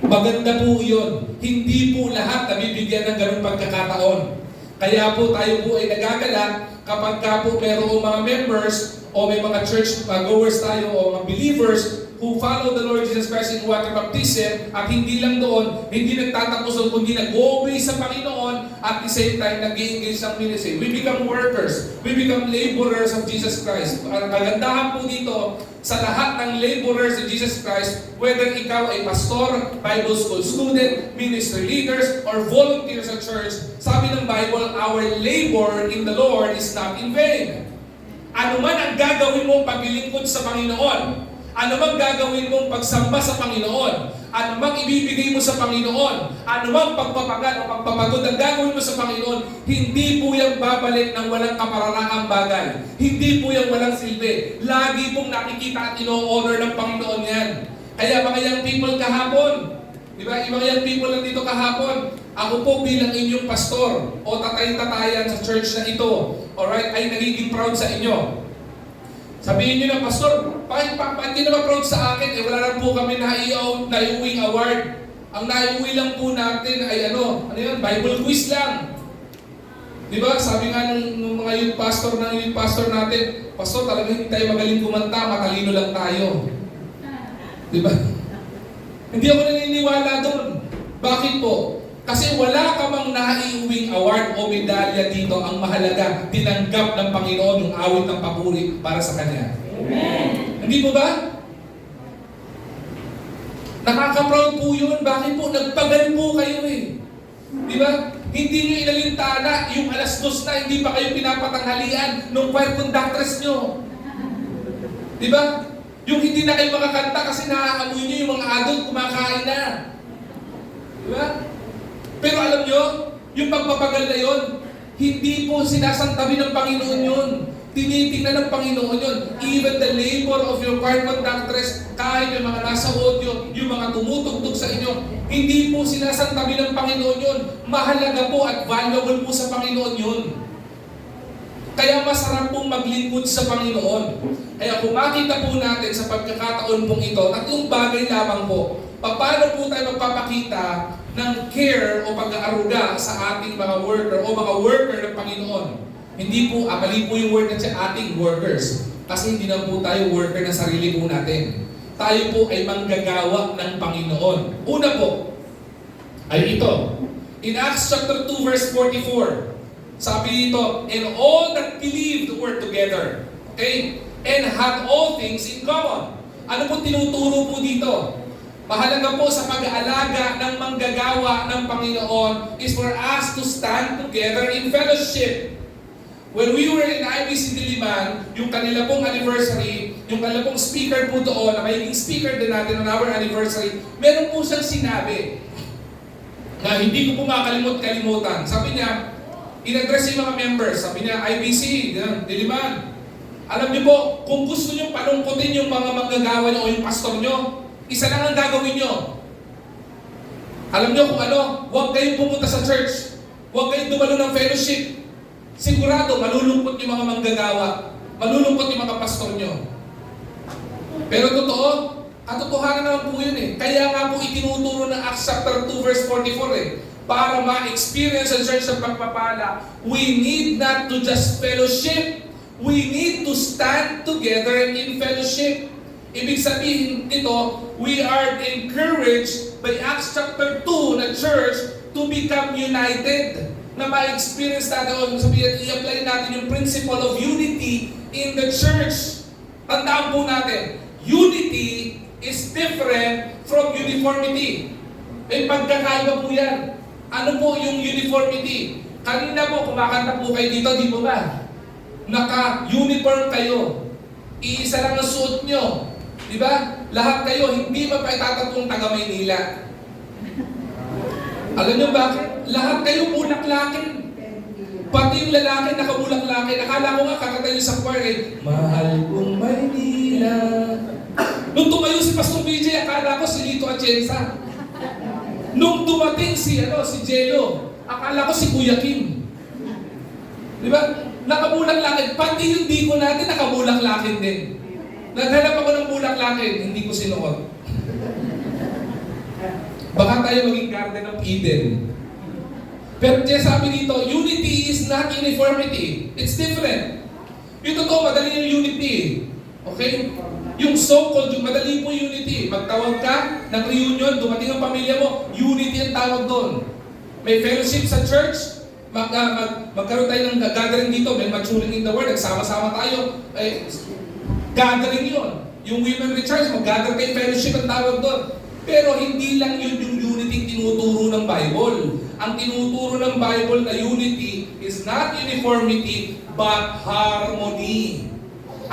Maganda po yun. Hindi po lahat nabibigyan ng ganung pagkakataon. Kaya po tayo po ay nagagalak kapag ka po merong mga members o may mga church goers tayo o mga believers who follow the Lord Jesus Christ in water baptism at hindi lang doon, hindi nagtatapos doon, kundi nag-obey sa Panginoon at the same time nag-engage sa ministry. We become workers. We become laborers of Jesus Christ. Ang kagandahan po dito, sa lahat ng laborers of Jesus Christ, whether ikaw ay pastor, Bible school student, ministry leaders, or volunteers sa church, sabi ng Bible, our labor in the Lord is not in vain. Ano man ang gagawin mong paglilingkod sa Panginoon, ano mang gagawin mong pagsamba sa Panginoon, ano mang ibibigay mo sa Panginoon, ano mang pagpapagal o pagpapagod ang gagawin mo sa Panginoon, hindi po yung babalik ng walang kapararangang bagay. Hindi po yung walang silbi. Lagi pong nakikita at ino-honor ng Panginoon yan. Kaya mga young people kahapon, di ba? Yung mga young people lang dito kahapon, ako po bilang inyong pastor o tatay-tatayan sa church na ito, alright, ay nagiging proud sa inyo. Sabihin nyo na, Pastor, bakit hindi naman proud sa akin? Wala lang po kami naiuwing award. Ang naiuwi lang po natin ay ano yun? Bible quiz lang. Di ba? Sabi nga ng mga youth pastor natin, Pastor, talagang hindi tayo magaling kumanta, matalino lang tayo. Di ba? Hindi ako naniniwala doon. Bakit po? Kasi wala ka mang naiuwing award o medalya dito. Ang mahalaga, tinanggap ng Panginoon yung awit ng papuri para sa Kanya. Amen. Hindi po ba? Nakaka-proud po yun. Bakit po? Nagpagal po kayo eh. Di ba? Hindi nyo inalintana yung alas 2 na hindi pa kayo pinapatanghalian nung choir conductress nyo. Di ba? Yung hindi na kayo makakanta kasi naaamoy nyo yung mga adult kumakain na. Di ba? Pero alam nyo, yung pagpapagal na yun, hindi po sinasantabi ng Panginoon yun. Tinitingnan ng Panginoon yun. Even the labor of your choir conductress, kahit yung mga nasa audio, yung mga tumutugtog sa inyo, hindi po sinasantabi ng Panginoon yun. Mahalaga po at valuable po sa Panginoon yun. Kaya masarap pong maglingkod sa Panginoon. Kaya kung makita po natin sa pagkakataon pong ito, tatlong bagay lamang po. Paano po tayo magpapakita ng care o pag-aaruga sa ating mga worker o mga worker ng Panginoon? Hindi po, mali po yung word na siya, ating workers. Kasi hindi na po tayo worker ng sarili po natin. Tayo po ay manggagawa ng Panginoon. Una po, ay ito. In Acts chapter 2 verse 44, sabi dito, and all that believed were together. Okay? And had all things in common. Ano po tinuturo po dito? Mahalaga po sa pag-aalaga ng manggagawa ng Panginoon is for us to stand together in fellowship. When we were in IBC Diliman, yung kanila pong anniversary, yung kanila pong speaker po doon, na magiging speaker din natin on our anniversary, meron po siyang sinabi. na hindi ko po makakalimut-kalimutan. Sabi niya, in-address yung mga members. Sabi niya, IBC, Diliman. Alam niyo po, kung gusto niyo palungkutin yung mga manggagawa niyo o yung pastor niyo, isa lang ang gagawin niyo. Alam niyo kung ano, huwag kayong pumunta sa church. Huwag kayong dumalo ng fellowship. Sigurado, malulungkot yung mga manggagawa. Malulungkot yung mga pastor niyo. Pero totoo, katotohanan naman po yun eh. Kaya nga po itinuturo ng Acts chapter 2 verse 44 eh. Para ma-experience sa church ng pagpapala, we need not to just fellowship. We need to stand together in fellowship. Ibig sabihin nito, we are encouraged by Acts chapter 2 na church to become united. Na ma-experience natin o sabihin, i-apply natin yung principle of unity in the church. Tandaan po natin, unity is different from uniformity. May pagkakaiba po yan. Ano po yung uniformity? Kanina po, kumakanta po kayo dito, di po ba? Naka-uniform kayo. Iisa lang ang suot nyo. Di ba? Lahat kayo, hindi mapaitatagpong taga-Maynila. Alam nyo bakit? Lahat kayo bulaklakin. Pati yung lalaki nakabulaklakin. Akala ko nga kakatayo sa choir eh, mahal kong Maynila. Nung tumayo si Pastor BJ, akala ko si Lito Atienza. Nung dumating si Jello, akala ko si Kuya Kim. Di ba? Nakabulaklakin. Pati yung diko natin nakabulaklakin din. Naghanap ako ng bulaklakin, hindi ko sinuot. Baka tayo maging Garden of Eden. Pero sabi dito, unity is not uniformity. It's different. Yung totoo, madali yung unity. Okay? Yung so-called, yung madali po unity. Magtawag ka ng reunion, dumating ang pamilya mo, unity ang tawag doon. May fellowship sa church, magkaroon tayo ng gathering dito, may maturing in the word, nagsama-sama tayo, gathering yun. Yung women recharge, mag-gather kayo, fellowship ang tawag doon. Pero hindi lang yun yung unity tinuturo ng Bible. Ang tinuturo ng Bible na unity is not uniformity, but harmony.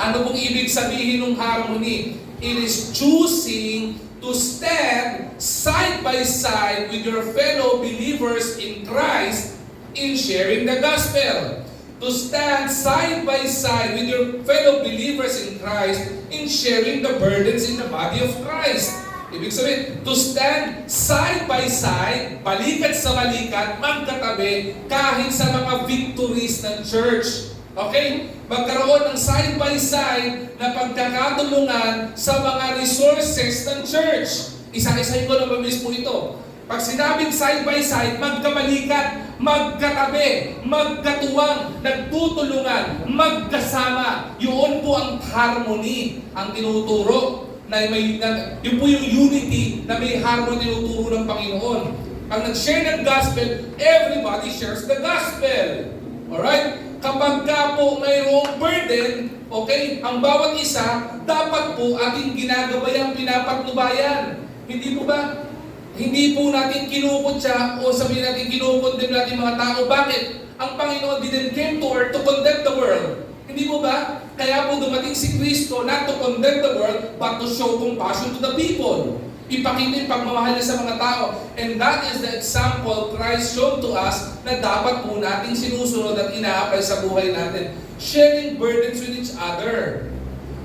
Ano pong ibig sabihin ng harmony? It is choosing to stand side by side with your fellow believers in Christ in sharing the gospel. To stand side by side with your fellow believers in Christ in sharing the burdens in the body of Christ. Ibig sabihin, to stand side by side, balikat sa balikat, magkatabi, kahit sa mga victories ng church. Okay? Magkaroon ng side by side na pagkakatulungan sa mga resources ng church. Isa-isahin ko na mabilis po ito. Pag sinabing side by side, magkabalikat, magkatabi, magkatuwang, nagtutulungan, magkasama. Yun po ang harmony, ang tinuturo. Yun po yung unity na may harmony tinuturo ng Panginoon. Pag nag-share ng gospel, everybody shares the gospel. Alright? Kapag ka po mayroong burden, okay, ang bawat isa, dapat po ating ginagabayang pinapatnubayan. Hindi po ba? Hindi po natin kinukutya o sabihin natin kinukondem natin mga tao. Bakit? Ang Panginoon didn't came to earth to condemn the world. Hindi po ba? Kaya po dumating si Kristo not to condemn the world, but to show compassion to the people. Ipakita yung pagmamahal niya sa mga tao. And that is the example Christ showed to us na dapat po nating sinusunod at ina-apply sa buhay natin. Sharing burdens with each other.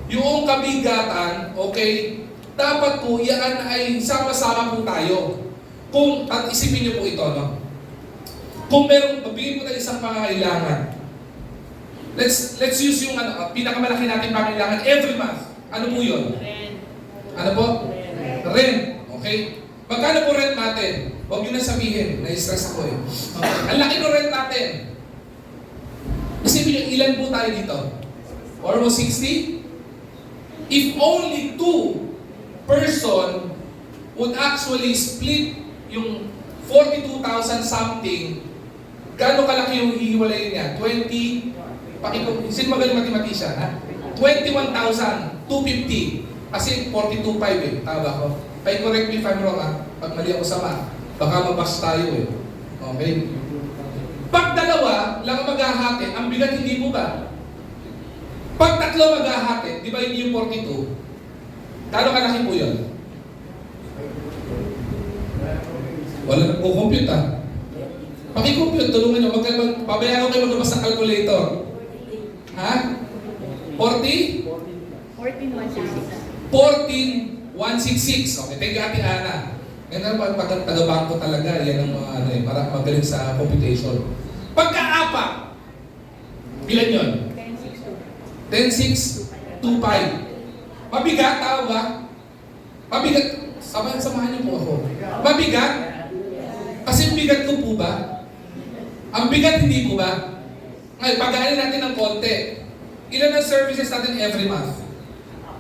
Yung kabigatan, okay, dapat po yan ay sama-sama po tayo. At isipin niyo po ito, no? Kung meron, mabigyan mo tayo isang pangangailangan. Let's use yung pinakamalaki natin pangailangan every month. Ano po yun? Rent. Ano po? Rent. Okay? Magkano po rent natin? Huwag nyo na sabihin. Na-stress ako eh. Okay. Ang laki ng rent natin. Isipin nyo, ilan po tayo dito? Almost 60? If only 2 person would actually split yung 42,000 something, gaano kalaki yung hihiwalayin niya? 20, sino magaling mathematician, ha? 21,250. Kasi 42.5 eh, tama ko. Correct me if I'm wrong, ha? Pag mali ako sa math, baka mabas tayo eh. Okay? Pag dalawa lang maghahati, ang bigat hindi po ba? Pag tatlo maghahati, di ba hindi yung 42? Kano kalaki po yun? Wala nagko-compute Paki-compute, tulungan nyo. Pabayaan ko kayo maglabas ng calculator. Ha? 40? 14,166. 14,166. Okay, thank you Ate Ana. Yan naman, pag taga-bangko talaga, yan ang mga ano eh, para magaling sa computation. Pagka-apat, ilan yun? 10,625. 10,625. Mabigat, tao ba? Mabigat. Samahan niyo po ako. Mabigat? Kasi bigat ko po ba? Ang bigat hindi po ba? Ngayon, pag-aanin natin ng konti. Ilan ang services natin every month?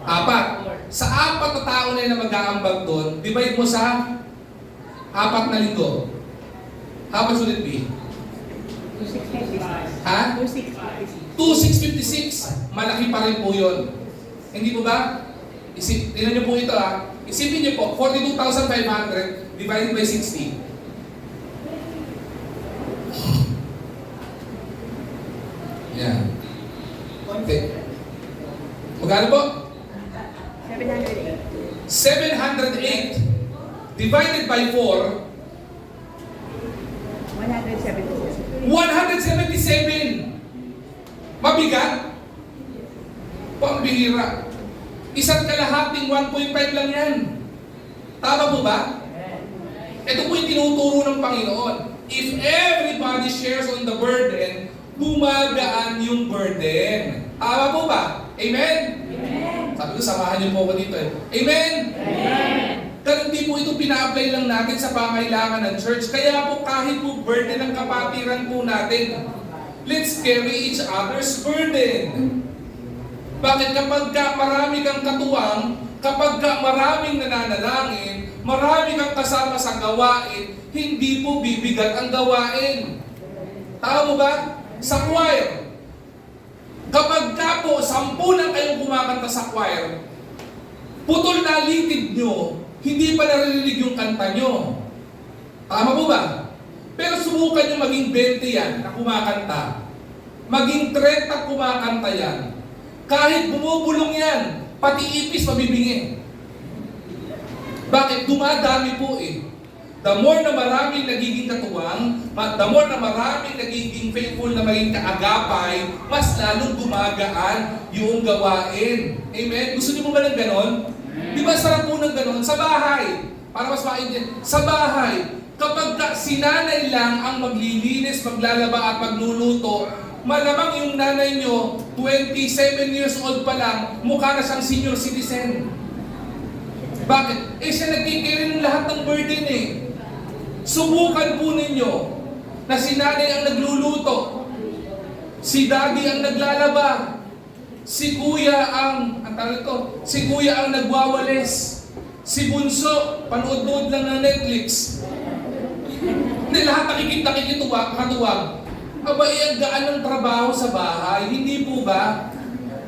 4. Sa 4 na tao na yun na mag-aambag doon, divide mo sa 4 na linggo. How much would it be? 2,656. Ha? 2,656. 2,656. Malaki pa rin po yun. Hindi po ba? Tingnan niyo po ito ha. Isipin niyo po, 42,500 divided by 60. Yan. Okay. Magkano po? 708. 708 divided by 4, 177. 177. Mabigat? Pambihira. Isang kalahating 1.5 lang yan. Tama po ba? Ito po yung tinuturo ng Panginoon. If everybody shares on the burden, gumagaan yung burden. Tama po ba? Amen? Amen. Sabi ko, samahan niyo po ako dito eh. Amen? Amen. Pero hindi po ito pina-apply lang natin sa pangailangan ng church. Kaya po kahit po burden ng kapatiran po natin, let's carry each other's burden. Bakit? Kapag ka marami kang katuwang, kapag ka maraming nananalangin, marami kang kasama sa gawain, hindi po bibigat ang gawain. Tama mo ba? Sa choir, kapag ka po 10 na kayong kumakanta sa choir, putol na litid nyo, hindi pa naririnig yung kanta nyo. Tama po ba? Pero subukan nyo maging 20 yan na kumakanta. Maging 30 kumakanta yan. Kahit bumubulong yan, pati ipis mabibingin. Bakit? Dumadami po eh. The more na maraming nagiging katuwang, the more na maraming nagiging faithful na maging kaagapay, mas lalong gumagaan yung gawain. Amen? Gusto niyo mo ba ng ganon? Di ba sarap po ng ganon? Sa bahay, para mas maintindihan, sa bahay, kapag si nanay lang ang maglilinis, maglalaba at magluluto, malamang yung nanay nyo, 27 years old pa lang, mukha na siyang senior citizen. Bakit? Eh siya nagkikiri ng lahat ng burden eh. Subukan po ninyo na si nanay ang nagluluto, si daddy ang naglalaba, si kuya ang si kuya ang nagwawalis, si bunso, panood-nood lang ng Netflix. Hindi lahat nakikituwag. Aba, ang gaan ng trabaho sa bahay, hindi po ba?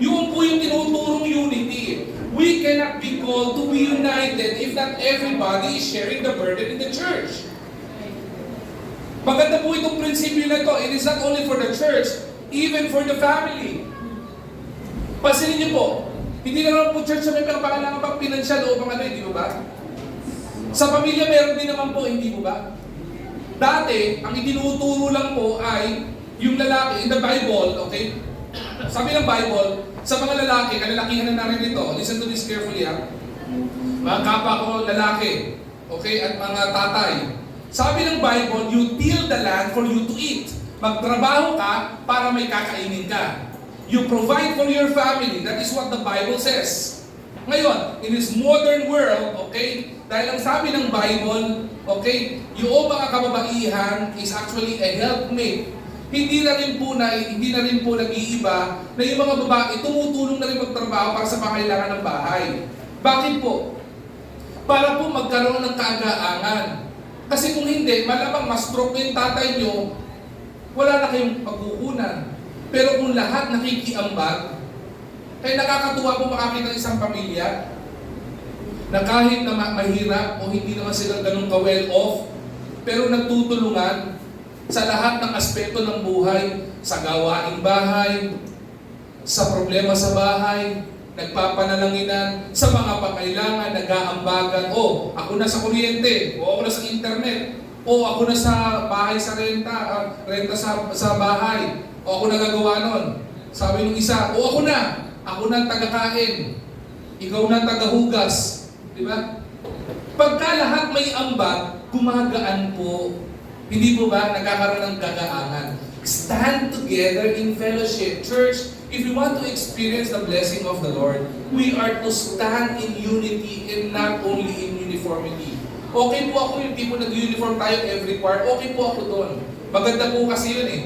Yun po yung tinuturong unity. We cannot be called to be united if not everybody is sharing the burden in the church. Maganda po itong prinsipyo na ito. It is not only for the church, even for the family. Pansinin niyo po, hindi na lang po church na may pangangailangan pang pinansyal o pang ano, hindi po ba? Sa pamilya meron din naman po, hindi po ba? Dati, ang itinuturo lang po ay yung lalaki, in the Bible, okay? Sabi ng Bible, sa mga lalaki, kalalakihan na narin ito, listen to this carefully ha. Mga kapwa ko lalaki, okay, at mga tatay. Sabi ng Bible, you till the land for you to eat. Magtrabaho ka para may kakainin ka. You provide for your family. That is what the Bible says. Ngayon, in this modern world, okay, dahil ang sabi ng Bible, okay, yung mga kababaihan is actually a helpmate. Hindi na rin po nag-iiba na yung mga babae tumutulong na rin magtrabaho para sa pangailangan ng bahay. Bakit po? Para po magkaroon ng kaagaangan. Kasi kung hindi, malamang ma-stroke yung tatay nyo, wala na kayong pagkukunan. Pero kung lahat nakikiambag, kaya nakakatuwa po makakita ng isang pamilya na kahit na mahirap o hindi naman sila ganun ka-well off, pero nagtutulungan sa lahat ng aspeto ng buhay, sa gawaing bahay, sa problema sa bahay, nagpapanalanginan, sa mga pangailangan, nag-aambagan, ako na sa kuryente, o ako na sa internet, O ako na sa bahay sa renta sa bahay. O ako na gagawa nun. Sabi nung isa, o ako na ang tagakain. Ikaw na ang tagahugas. Di ba? Pagka lahat may ambag, gumagaan po. Hindi po ba nagkakaroon ng gagaangan? Stand together in fellowship. Church, if we want to experience the blessing of the Lord, we are to stand in unity and not only in uniformity. Okay po ako yung tipo nag-uniform tayo every choir. Okay po ako doon. Maganda po kasi yun eh.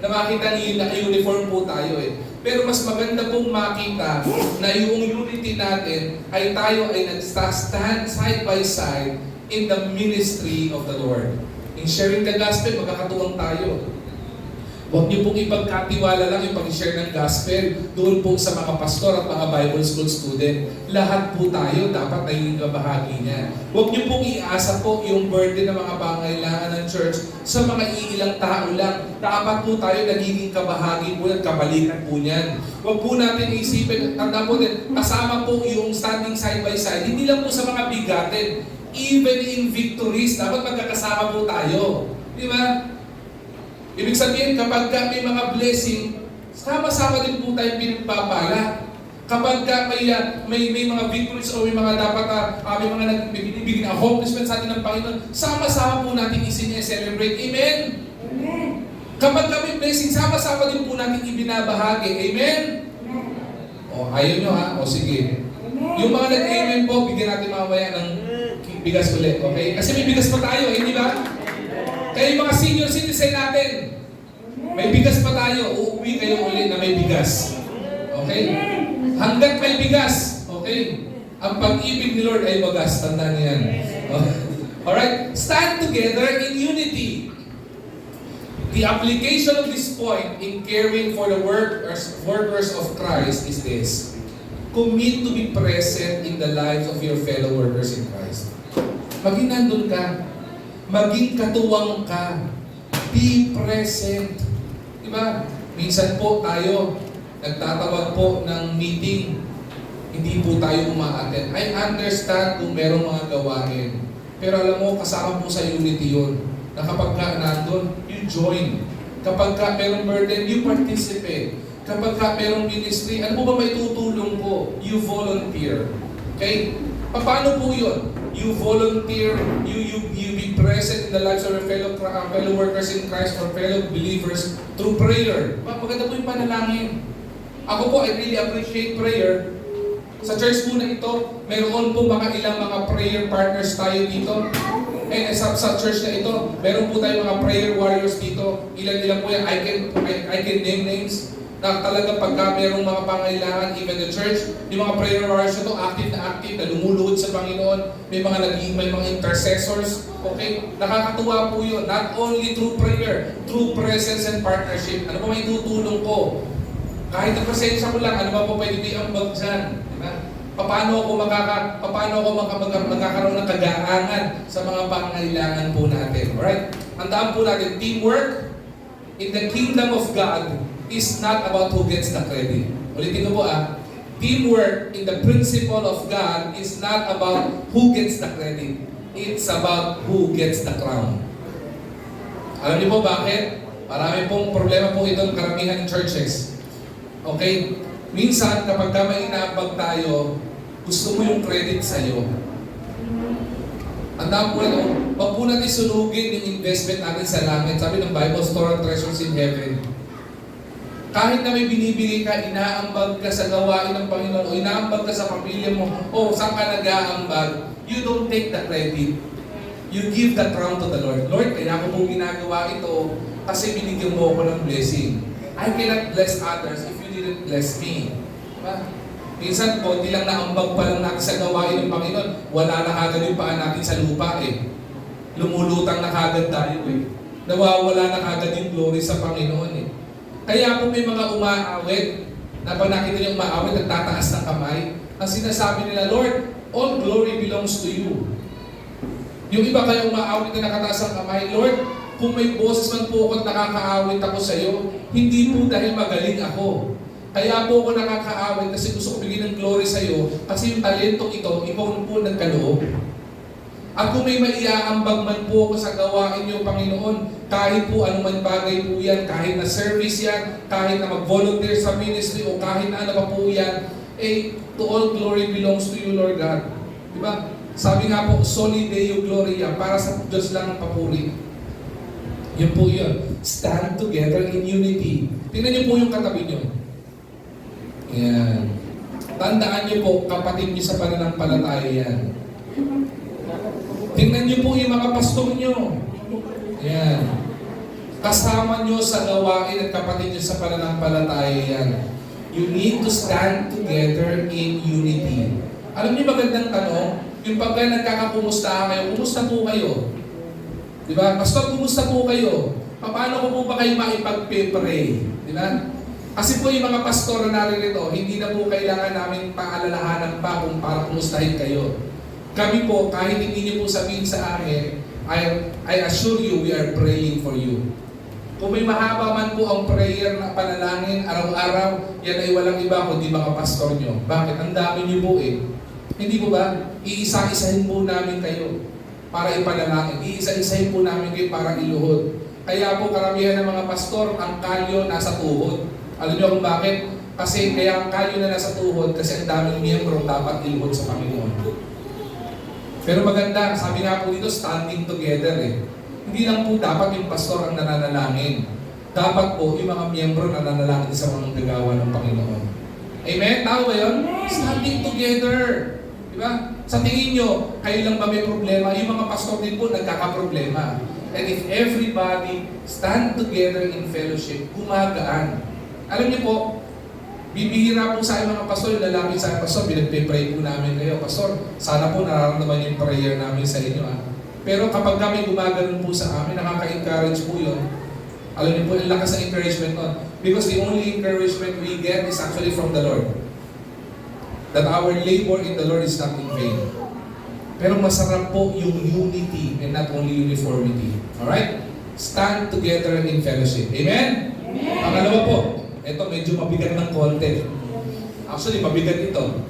Na makita niyo naka-uniform po tayo eh. Pero mas maganda pong makita na yung unity natin ay tayo ay nag-stand side by side in the ministry of the Lord. In sharing the gospel, magkakatuwang tayo. Huwag niyo pong ipagkatiwala lang yung pag-share ng gospel doon po sa mga pastor at mga Bible school student. Lahat po tayo dapat naging kabahagi niya. Huwag niyo pong iasa po yung burden ng mga pangailangan ng church sa mga iilang tao lang. Dapat po tayo nagiging kabahagi po at kabalikan po niyan. Huwag po natin isipin, tanda po din, kasama po yung standing side by side. Hindi lang po sa mga bigatin. Even in victories, dapat magkakasama po tayo. Di ba? Ibig sabihin, kapag may mga blessing, sama-sama din po tayo pinagpapala. Kapag may mga victories o may mga dapat may mga nagbibigay na accomplishment sa atin ng Panginoon, sama-sama po natin celebrate. Amen? Amen. Kapag may blessing, sama-sama din po natin ibinabahagi. Amen? O, ayaw nyo ha? O sige. Amen. Yung mga nag-amen po, bigyan natin mamaya ng bigas ulit. Okay? Kasi may bigas pa tayo, hindi ba? Kaya yung mga senior citizen natin, may bigas pa tayo. Uuwi kayo ulit na may bigas. Okay? Hanggat may bigas. Okay? Ang pag-ibig ni Lord ay wagas. Tandaan niyan. Alright? Stand together in unity. The application of this point in caring for the workers of Christ is this. Commit to be present in the lives of your fellow workers in Christ. Maging nandun ka. Maging katuwang ka. Be present. Diba? Minsan po tayo, nagtatawag po ng meeting. Hindi po tayo umaattend. I understand kung merong mga gawain. Pero alam mo, kasama po sa unity yun. Na kapag ka nandun, you join. Kapag ka merong burden, you participate. Kapag ka merong ministry, ano po ba may tutulong po? You volunteer. Okay? Paano po yun? You volunteer, you be present in the lives of your fellow workers in Christ or fellow believers through prayer. Maganda po yung panalangin. Ako po, I really appreciate prayer. Sa church po na ito, meron po ilang mga prayer partners tayo dito. And sa church na ito, meron po tayong mga prayer warriors dito. Ilan po yan, I can name names. Na talaga pagka mayroong mga pangailangan, even the church, yung mga prayer warriors ito, active na lumuluhod sa Panginoon, may mga intercessors, okay? Nakakatuwa po yun, not only through prayer, through presence and partnership. Ano pa may tutulong ko? Kahit na presensya ko lang, ano ba po pwede i-ambag dyan? Diba? Paano ako magkakaroon ng kagaangan sa mga pangailangan po natin? Alright? Tandaan po natin, teamwork in the kingdom of God is not about who gets the credit. Ulitin ko po teamwork in the principle of God is not about who gets the credit. It's about who gets the crown. Alam niyo po bakit? Marami pong problema po itong karamihan ng churches. Okay? Minsan, kapag may inaabag tayo, gusto mo yung credit sa'yo. Tandaan po natin, wag po natin sunugin yung investment natin sa langit. Sabi ng Bible, store of treasures in heaven. Kahit na may binibigay ka, inaambag ka sa gawain ng Panginoon o inaambag ka sa pamilya mo o saan ka nag-aambag, you don't take the credit. You give the crown to the Lord. Lord, kaya ko pong ginagawa ito kasi binigyan mo ako ng blessing. I cannot bless others if you didn't bless me. Diba? Minsan, konti lang naambag pa lang natin sa gawain ng Panginoon, wala na kagad yung paa natin sa lupa eh. Lumulutang na kagad tayo eh. Nawawala na kagad yung glory sa Panginoon eh. Kaya kung may mga umaawit, na pag nakita niyo umaawit, nagtataas ng kamay, ang sinasabi nila, Lord, all glory belongs to you. Yung iba kayo umaawit na nakataas ang kamay, Lord, kung may boses man po ako at nakakaawit ako sa iyo, hindi po dahil magaling ako. Kaya po ako nakakaawit kasi gusto ko bigyan ng glory sa iyo kasi yung talentong ito, ikaw po nagkaloob. At kung may maiaambag man po ako sa gawain niyo, Panginoon, kahit po anumang bagay po yan, kahit na service yan, kahit na mag-volunteer sa ministry, o kahit na ano pa po yan, to all glory belongs to you, Lord God. Diba? Sabi nga po, Soli Deo Gloria, para sa Diyos lang ang papuri. Yun po yun. Stand together in unity. Tingnan niyo po yung katabi niyo. Yan. Tandaan niyo po, kapatid niyo sa pananampalataya yan. Tingnan niyo po yung mga pastor niyo. Yan. Kasama niyo sa gawain at kapatid niyo sa pananampalataya yan. You need to stand together in unity. Alam niyo magandang tanong? Yung pagka nagkakakumusta kayo, kumusta po kayo? Diba? Pastor, kumusta po kayo? Paano ko po ba kayo maipag-pray? Diba? Kasi po yung mga pastor na naririto, hindi na po kailangan namin paalalahanan pa kung para kumustahin kayo. Kami po, kahit hindi niyo po sabihin sa amin, I assure you, we are praying for you. Kung may mahaba man po ang prayer na panalangin araw-araw, yan ay walang iba kundi mga pastor nyo. Bakit? Ang dami nyo po eh. Hindi po ba? Iisa-isahin po namin kayo para ipanalangin. Iisa-isahin po namin kayo para iluhod. Kaya po karamihan ng mga pastor, ang kalyo nasa tuhod. Alam niyo kung bakit? Kasi kaya ang kalyo na nasa tuhod kasi ang daming miyembro dapat iluhod sa Panginoon. Pero maganda, sabi nga po dito, standing together eh. Hindi lang po dapat yung pastor ang nananalangin. Dapat po yung mga miyembro nananalangin sa mga gagawa ng Panginoon. Amen? Tama ba yun? Standing together. Diba? Sa tingin nyo, kayo lang ba may problema? Yung mga pastor din po nagkakaproblema. And if everybody stand together in fellowship, gumagaan. Alam niyo po, bibihira po sa akin mga pastor, lalapit sa akin, pastor, pinagpipray po namin kayo. Pastor, sana po nararamdaman yung prayer namin sa inyo. Pero kapag kami gumagano'n po sa amin, nakaka-encourage po yun. Alam niyo po, ang lakas ng encouragement nun. Because the only encouragement we get is actually from the Lord. That our labor in the Lord is not in vain. Pero masarap po yung unity and not only uniformity. Alright? Stand together in fellowship. Amen? Amen. Pangalawa po, ito medyo mabigat ng content. Actually, mabigat ito.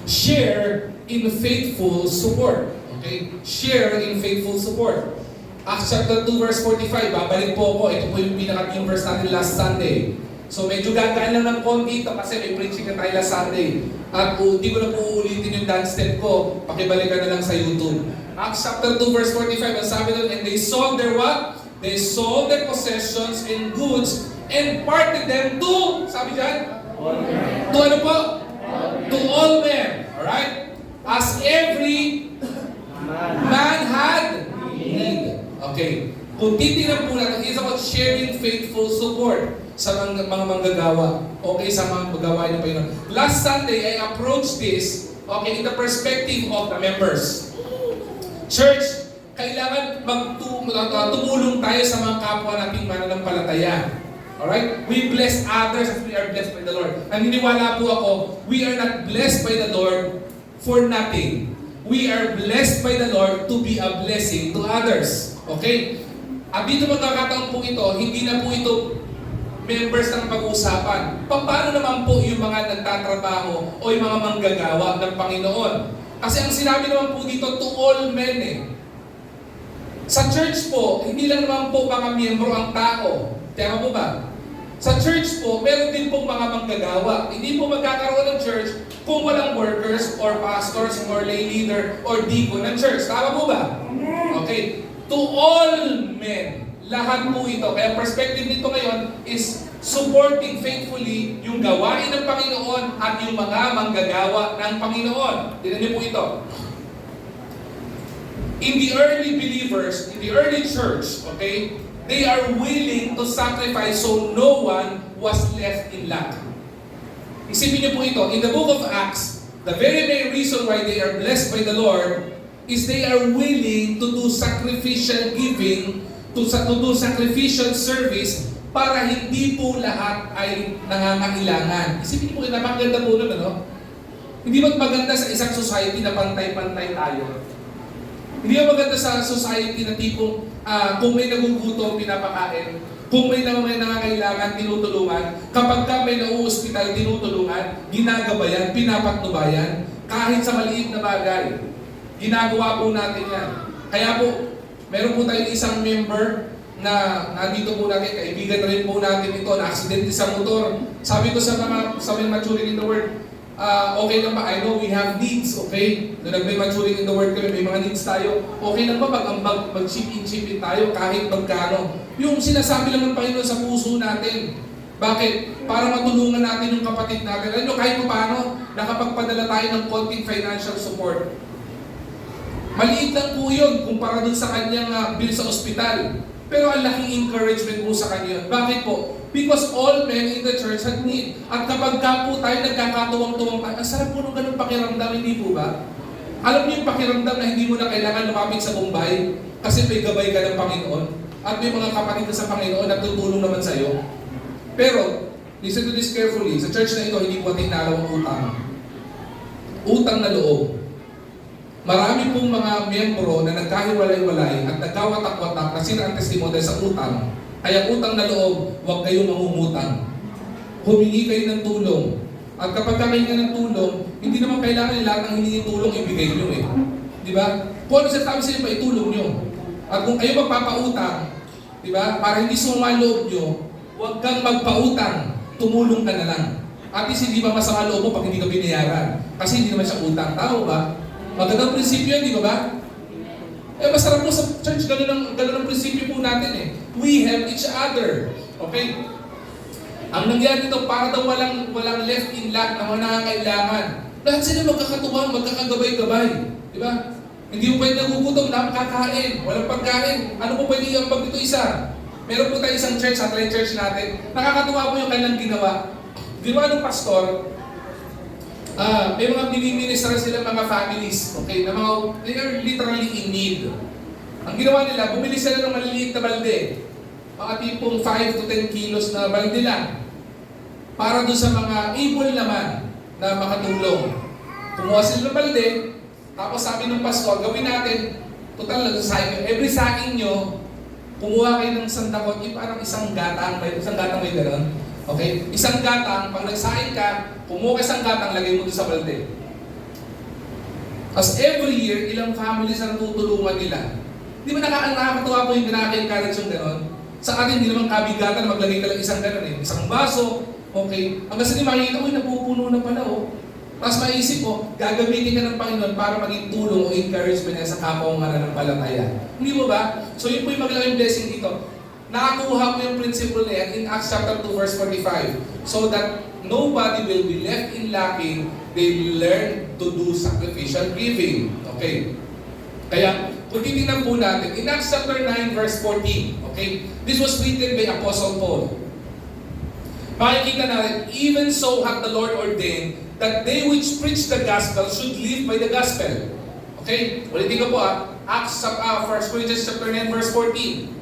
Share in faithful support. Okay? Share in faithful support. Acts chapter 2 verse 45, babalik po ako. Ito po yung pinaka-yung verse natin last Sunday. So medyo gagaan lang ng konti ito kasi may preaching na tayo last Sunday. At hindi ko na po uulitin yung dance step ko. Pakibalikan na lang sa YouTube. Acts chapter 2 verse 45, ang sabi doon, and they sold their what? They sold their possessions and goods and parted them to, sabi dyan? To ano po? To all men. Alright? As every man had need. Okay. Kung titignan po natin, it's about sharing faithful support sa mga manggagawa. Okay, sa mga magawa ng Panginoon. Last Sunday, I approached this, okay, in the perspective of the members. Church, kailangan tumulong tayo sa mga kapwa nating mananampalataya. Alright? We bless others as we are blessed by the Lord. Naniniwala po ako, we are not blessed by the Lord for nothing. We are blessed by the Lord to be a blessing to others. Okay? At dito magkakataon po ito, hindi na po ito members ng pag-uusapan. Paano naman po yung mga nagtatrabaho o yung mga manggagawa ng Panginoon? Kasi ang sinabi naman po dito, to all men eh. Sa church po, hindi lang naman po mga miyembro ang tao. Tama po ba? Sa church po, meron din pong mga manggagawa. Hindi po magkakaroon ng church kung walang workers or pastors or lay leader or deacon ng church. Tama po ba? Okay. To all men, lahat po ito. Kaya perspective nito ngayon is supporting faithfully yung gawain ng Panginoon at yung mga manggagawa ng Panginoon. Tignan niyo po ito. In the early believers, in the early church, okay, they are willing to sacrifice so no one was left in lack. Isipin niyo po ito, in the book of Acts, the very main reason why they are blessed by the Lord is they are willing to do sacrificial giving, to do sacrificial service para hindi po lahat ay nangangailangan. Isipin niyo po, napakaganda po nun, ano? Hindi ba maganda sa isang society na pantay-pantay tayo? Hindi ba maganda sa society na tipong kung may nagugutom, pinapakain, kung may nangangailangan, tinutulungan, kapag ka may nauospital, tinutulungan, ginagabayan, pinapatnubayan, kahit sa maliit na bagay. Ginagawa po natin yan. Kaya po, meron po tayong isang member na nandito po natin, kaibigan rin po natin ito, na-aksidente sa motor. Sabi ko sa mga maturing in the word, okay lang ba? I know we have needs, okay? Nung nag-maturing in the word kami, may mga needs tayo. Okay lang ba mag-chip in tayo kahit magkano? Yung sinasabi lang ng Panginoon sa puso natin. Bakit? Para matulungan natin yung kapatid natin. Alam nyo, kahit paano, nakapagpadala tayo ng konting financial support. Maliit lang po yun kumpara dun sa kanyang bill sa ospital. Pero ang laking encouragement po sa kanya. Bakit po? Because all men in the church had need. At kapag ka po tayo nagkakatuwang-tuwang tayo, ang sarap po ng ganun pakiramdam, hindi po ba? Alam niyo yung pakiramdam na hindi mo na kailangan lumapit sa Bombay kasi may gabay ka ng Panginoon at may mga kapatid ka sa Panginoon na tutulong naman sa iyo. Pero, listen to this carefully, sa church na ito, hindi po tinalaw ang utang. Utang na loob. Marami pong mga miyembro na nagkahiwalay-walay at nagkawatak-watak kasi na ang testimonya sa utang. Kaya utang na loob, huwag kayong mangungutang. Humingi kayo ng tulong. At kapag kami nga ng tulong, hindi naman kailangan lahat ng hiningi tulong ibigay nyo eh. Di ba? Kung ano sa tabi sa inyo, itulong nyo. At kung kayo magpapautang, di ba? Para hindi sumama loob nyo, huwag kang magpautang, tumulong ka na lang. At least hindi ba masama loob mo pag hindi ka binayaran? Kasi hindi naman siya utang. Tao ba? Magandang prinsipyo yun, di ba ba? Masarap po sa church, ganun ang prinsipyo po natin eh. We help each other. Okay? Ang nangyari dito, para daw walang left in lack na mga nangangailangan. Lahat sila magkakatuwang, magkakagabay-gabay. Di ba? Hindi mo pwede nagugutom, nakakain, walang pagkain. Ano po pwede yung pag dito isa? Meron po tayo isang church, satellite church natin. Nakakatuwa po yung kanilang ginawa. Ginawa ng pastor, may mga biniminister sila mga families, okay, na mga they are literally in need. Ang ginawa nila, bumili sila ng maliliit na balde. Mga tipong 5 to 10 kilos na balde lang. Para doon sa mga able naman na makatulong. Kumuha sila ng balde, tapos sabi ng pastor, gawin natin, total lang sa saing. Every saing nyo, kumuha kayo ng sandakot, yung parang isang gatang may gano'n. Okay? Isang gatang, pag nagsaing ka, kumuha ka isang gatang, lagay mo doon sa balde. As every year, ilang families ang tutulungan nila. Di ba nakakatuwa po yung ginaka-encourage yung gano'n? Sa atin, hindi naman kabigatan na maglagay ka lang isang gano'n eh. Isang baso, okay? Hanggang sa di makikita, uy, napupuno na pala oh. Tapos maisip mo, gagamitin ka ng Panginoon para maging tulong o encouragement niya sa kapwa mong mananampalataya. Hindi mo ba? So yun po yung maglaking blessing dito. Nakakuha mo yung principle na yan in Acts chapter 2 verse 45. So that nobody will be left in lacking, they will learn to do sacrificial giving. Okay? Kaya, kung titignan po natin, in Acts chapter 9 verse 14, okay? This was written by Apostle Paul. Makikita natin, even so hath the Lord ordained that they which preach the gospel should live by the gospel. Okay? Ulitin ko po Acts 1 Corinthians chapter 9 verse 14.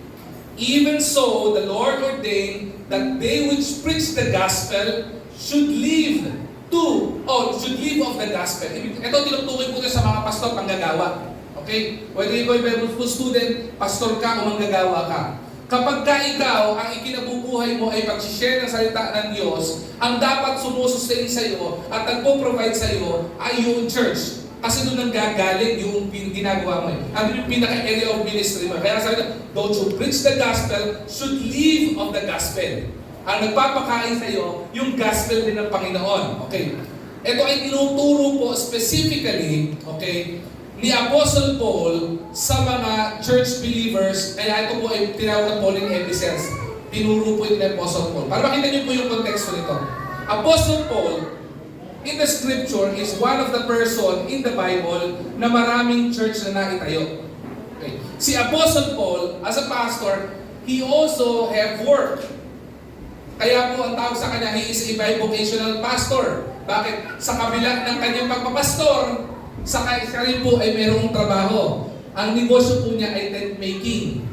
Even so, the Lord ordained that they which preach the gospel should live of the gospel. Ito tinutukoy po ito sa mga pastor panggagawa. Okay? Whether ikaw ay Bible school student, pastor ka o manggagawa ka. Kapag ka ikaw, ang ikinabubuhay mo ay pag-share ng salita ng Diyos, ang dapat sumusustain sa iyo at nagpo-provide sa iyo ay yung church. Kasi doon nanggagaling yung ginagawa mo. Ano yung pinaka-area of ministry mo. Kaya sabi na, those who preach the gospel should live of the gospel. Ang nagpapakain sa iyo, yung gospel din ng Panginoon. Okay. Ito ay tinuturo po specifically, okay, ni Apostle Paul sa mga church believers. Kaya ito po ay tinawag na Pauline epistles. Tinuro po ito ni Apostle Paul. Para makita niyo po yung konteksto nito. Apostle Paul, in the scripture, is one of the person in the Bible na maraming church na naitayo. Okay. Si Apostle Paul, as a pastor, he also have work. Kaya po ang tawag sa kanya, he is a bivocational pastor. Bakit? Sa kabila ng kanyang pagpapastor, sa rin po ay mayroong trabaho. Ang negosyo po niya ay tent making.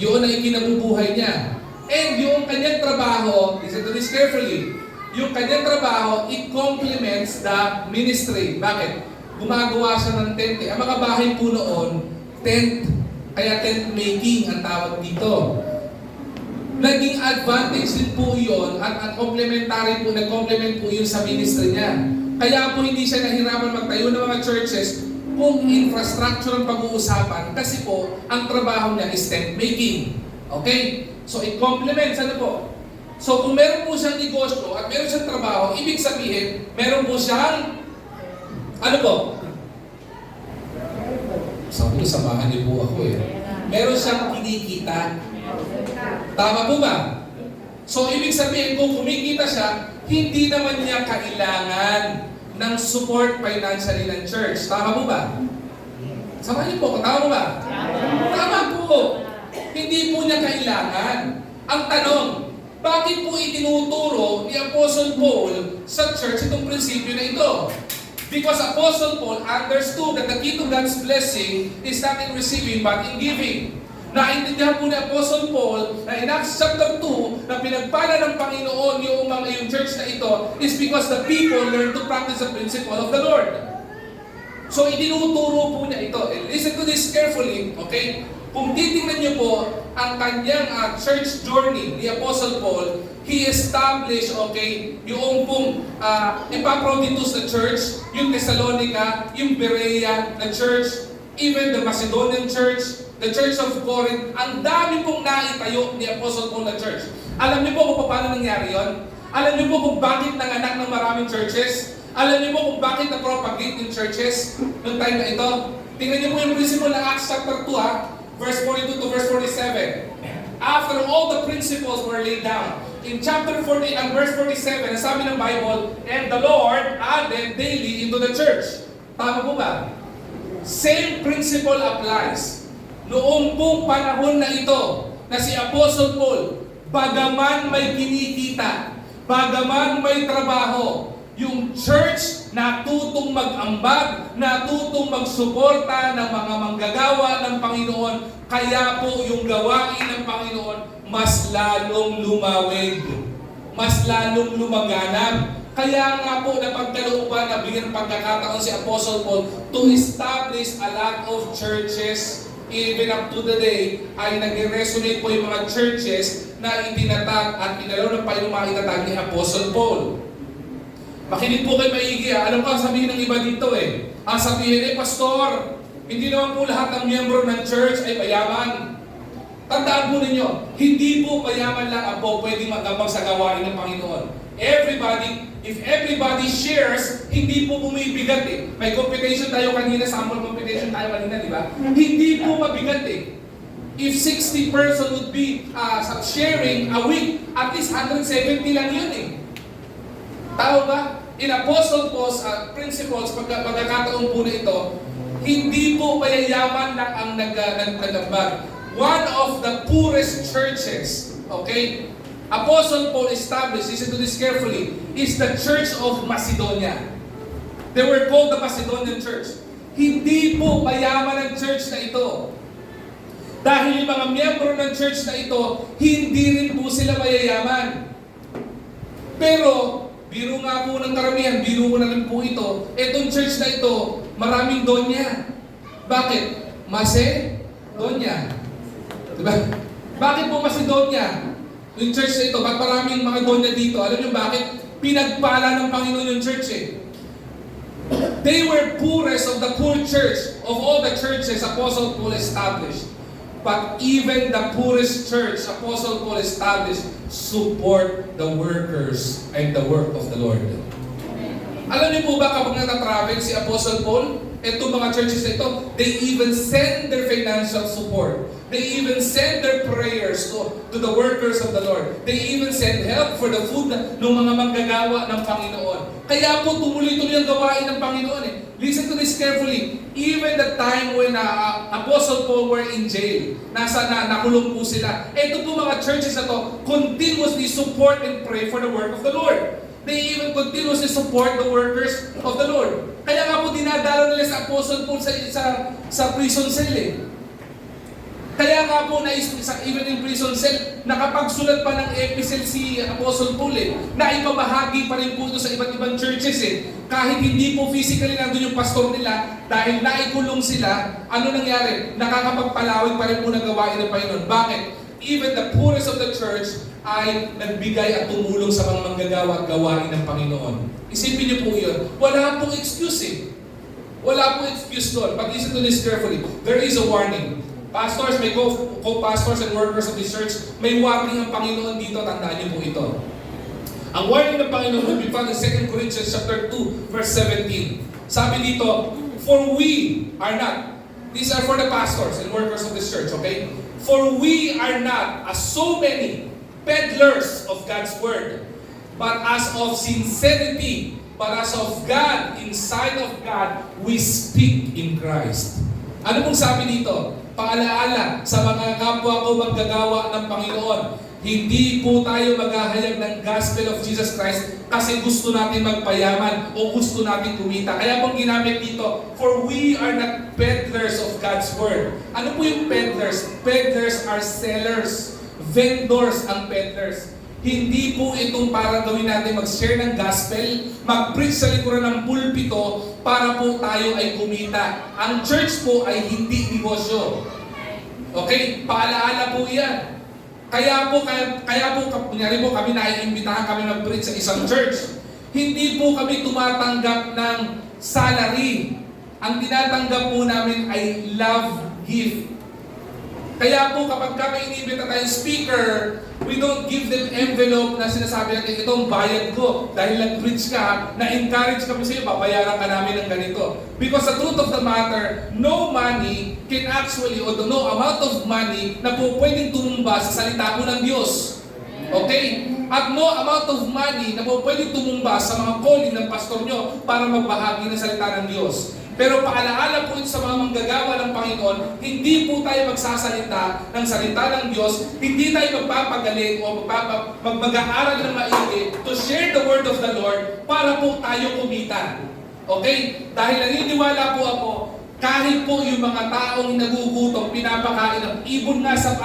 Yun ang ikinabubuhay niya. And yung kanyang trabaho, listen to this carefully, yung kanyang trabaho, it complements the ministry. Bakit? Gumagawa siya ng tent. Ang mga bahay po noon, tent, kaya tent making ang tawag dito. Naging advantage din po yun at complementary po, nag-complement po yun sa ministry niya. Kaya po hindi siya nahirapan magtayo ng mga churches kung infrastructure ang pag-uusapan kasi po, ang trabaho niya is tent making. Okay? So, it complements, ano po? So, kung meron po siyang negosyo at meron siyang trabaho, ibig sabihin, meron po siyang, ano po? Sabi ko, samahan niyo po ako eh. Meron siyang kinikita. Tama po ba? So, ibig sabihin, kung kumikita siya, hindi naman niya kailangan ng support financially ng church. Tama po ba? Samahan niyo po, tama po ba? Tama po. Hindi po niya kailangan. Ang tanong, bakit po itinuturo ni Apostle Paul sa church itong prinsipyo na ito? Because Apostle Paul understood that the key to God's blessing is not in receiving but in giving. Naintindihan po ni Apostle Paul na in Acts chapter 2 na pinagpala ng Panginoon yung church na ito is because the people learn to practice the principle of the Lord. So itinuturo po niya ito. And listen to this carefully, okay? Kung titingnan niyo po ang kanyang church journey ni Apostle Paul, he established, okay, yung pong Epaphroditus na church, yung Thessalonica, yung Berea na church, even the Macedonian church, the church of Corinth, ang dami pong naitayo ni Apostle Paul na church. Alam niyo po kung paano nangyari yon? Alam niyo po kung bakit nanganak ng maraming churches? Alam niyo po kung bakit na-propagate yung churches noong time na ito? Tingnan niyo po yung principle ng Acts chapter 2 verse 42 to verse 47. After all the principles were laid down, in chapter 40 and verse 47, sabi ng Bible, and the Lord added daily into the church. Tama po ba? Same principle applies. Noong pong panahon na ito, na si Apostle Paul, bagaman may kinikita, bagaman may trabaho, yung church natutong mag-ambag, natutong magsuporta ng mga manggagawa ng Panginoon, kaya po yung gawain ng Panginoon mas lalong lumawig, mas lalong lumaganap. Kaya nga po napagkalooban na bigyan ng pagkakataon si Apostle Paul to establish a lot of churches. Even up to the day, ay nag-resonate po yung mga churches na itinatag at pinalaw ng Panginoon itatag ni Apostle Paul. Makinig po kayo maigi. Alam ko, sabihin ng iba dito eh. Ang sabihin, pastor, hindi naman po lahat ng miyembro ng church ay mayaman. Tandaan po ninyo, hindi po mayaman lang ang po pwedeng magambang sa gawain ng Panginoon. If everybody shares, hindi po bumibigat eh. May competition tayo kanina, sample competition tayo kanina, di ba? Hindi po mabigat eh. If 60 person would be sharing a week, at least 170 lang yun eh. Tao ba? In Apostle Paul's principles, pagkakataon po na ito, hindi po mayayaman lang ang nagambag. One of the poorest churches, okay? Apostle Paul established, listen to this carefully, is the Church of Macedonia. They were called the Macedonian Church. Hindi po mayaman ang church na ito. Dahil yung mga miyembro ng church na ito, hindi rin po sila mayayaman. Pero, biro nga po ng karamihan, biro ko na lang po ito, etong church na ito, maraming donya. Bakit? Macedonia. Diba? Bakit po Macedonia? Yung church na ito, ba't maraming mga donya dito? Alam niyo bakit? Pinagpala ng Panginoon yung church eh. They were poorest of the poor church of all the churches Apostle Paul established. But even the poorest church Apostle Paul established support the workers and the work of the Lord. Alam niyo po ba kapag natatravel si Apostle Paul, itong mga churches na ito, they even send their financial support. They even send their prayers to the workers of the Lord. They even send help for the food ng mga manggagawa ng Panginoon. Kaya po tumuloy-tuloy ang gawain ng Panginoon eh. Listen to this carefully. Even the time when Apostle Paul were in jail, nakulong po sila. Ito po mga churches na to, continuously support and pray for the work of the Lord. They even continuously support the workers of the Lord. Kaya nga po dinadala nila sa Apostle Paul sa prison cell eh. Kaya nga po, even in prison cell, nakapagsulat pa ng epistle si Apostle Paul eh, na ipamahagi pa rin po ito sa iba't ibang churches eh. Kahit hindi po physically nandun yung pastor nila, dahil naikulong sila, ano nangyari? Nakakapagpalawig pa rin po ng gawain ng Panginoon. Bakit? Even the poorest of the church ay nagbigay at tumulong sa mga manggagawa at gawain ng Panginoon. Isipin niyo po yun. Wala pong excuse eh. Wala po excuse doon. But listen to this carefully. There is a warning. Pastors, may co-pastors and workers of this church, may warning ang Panginoon dito. Tandaan niyo po ito. Ang warning ng Panginoon we found in 2 Corinthians chapter 2, verse 17. Sabi dito, for we are not, these are for the pastors and workers of this church, okay? For we are not as so many peddlers of God's word, but as of sincerity, but as of God, inside of God, we speak in Christ. Ano pong sabi dito? Paalaala sa mga kapwa ko maggagawa ng Panginoon. Hindi po tayo maghahayag ng gospel of Jesus Christ kasi gusto natin magpayaman o gusto natin kumita. Kaya pong ginamit dito, for we are not peddlers of God's word. Ano po yung peddlers? Peddlers are sellers. Vendors ang peddlers. Hindi po itong para gawin natin mag-share ng gospel, mag-preach sa likuran ng pulpito para po tayo ay kumita. Ang church po ay hindi negosyo. Okay? Paalaala po yan. Kaya po kunyari po kami naiimbitahan kami mag-preach sa isang church. Hindi po kami tumatanggap ng salary. Ang tinatanggap po namin ay love gift. Kaya po kapag kami inimbita tayong speaker, we don't give them envelope na sinasabi natin, itong bayad ko. Dahil nag-preach ka, na-encourage kami sa iyo, babayaran ka namin ng ganito. Because the truth of the matter, no money can actually, or no amount of money na po pwedeng tumumba sa salita po ng Diyos. Okay? At no amount of money na po pwedeng tumumba sa mga calling ng pastor nyo para magbahagi ng salita ng Diyos. Pero paalaala po ito sa mga manggagawa ng Panginoon, hindi po tayo magsasalita ng salita ng Diyos, hindi tayo magpapagaling o mag-aaral ng maigi to share the word of the Lord para po tayo kumita. Okay? Dahil naniniwala po ako, kahit po yung mga taong nagugutom, pinapakain ng ibon nga sa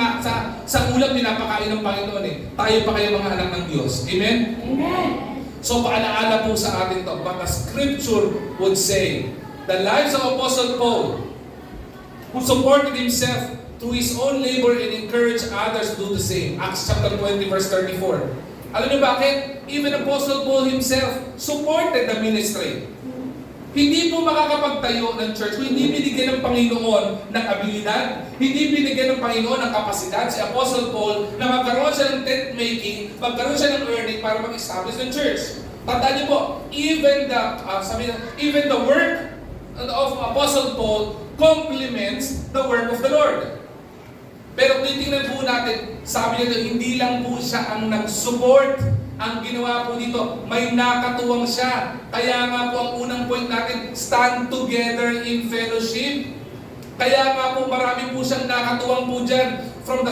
ulam, pinapakain ng Panginoon eh. Tayo pa kayo mga anak ng Diyos. Amen? Amen. So paalaala po sa atin to. But the scripture would say, the lives of Apostle Paul, who supported himself through his own labor and encouraged others to do the same. Acts chapter 20, verse 34. Alam niyo bakit? Even Apostle Paul himself supported the ministry. Hindi po makakapagtayo ng church kung hindi binigyan ng Panginoon ng abilidad, hindi binigyan ng Panginoon ng kapasidad si Apostle Paul na magkaroon siya ng tent making, magkaroon siya ng earning para mag-establish ng church. Tandaan niyo po, even the work of Apostle Paul complements the work of the Lord. Pero titingnan po natin, sabi niya hindi lang po siya ang nag-support. Ang ginawa po dito, may nakatuwang siya. Kaya nga po ang unang point natin, stand together in fellowship. Kaya nga po marami po siyang nakatuwang po dyan. From the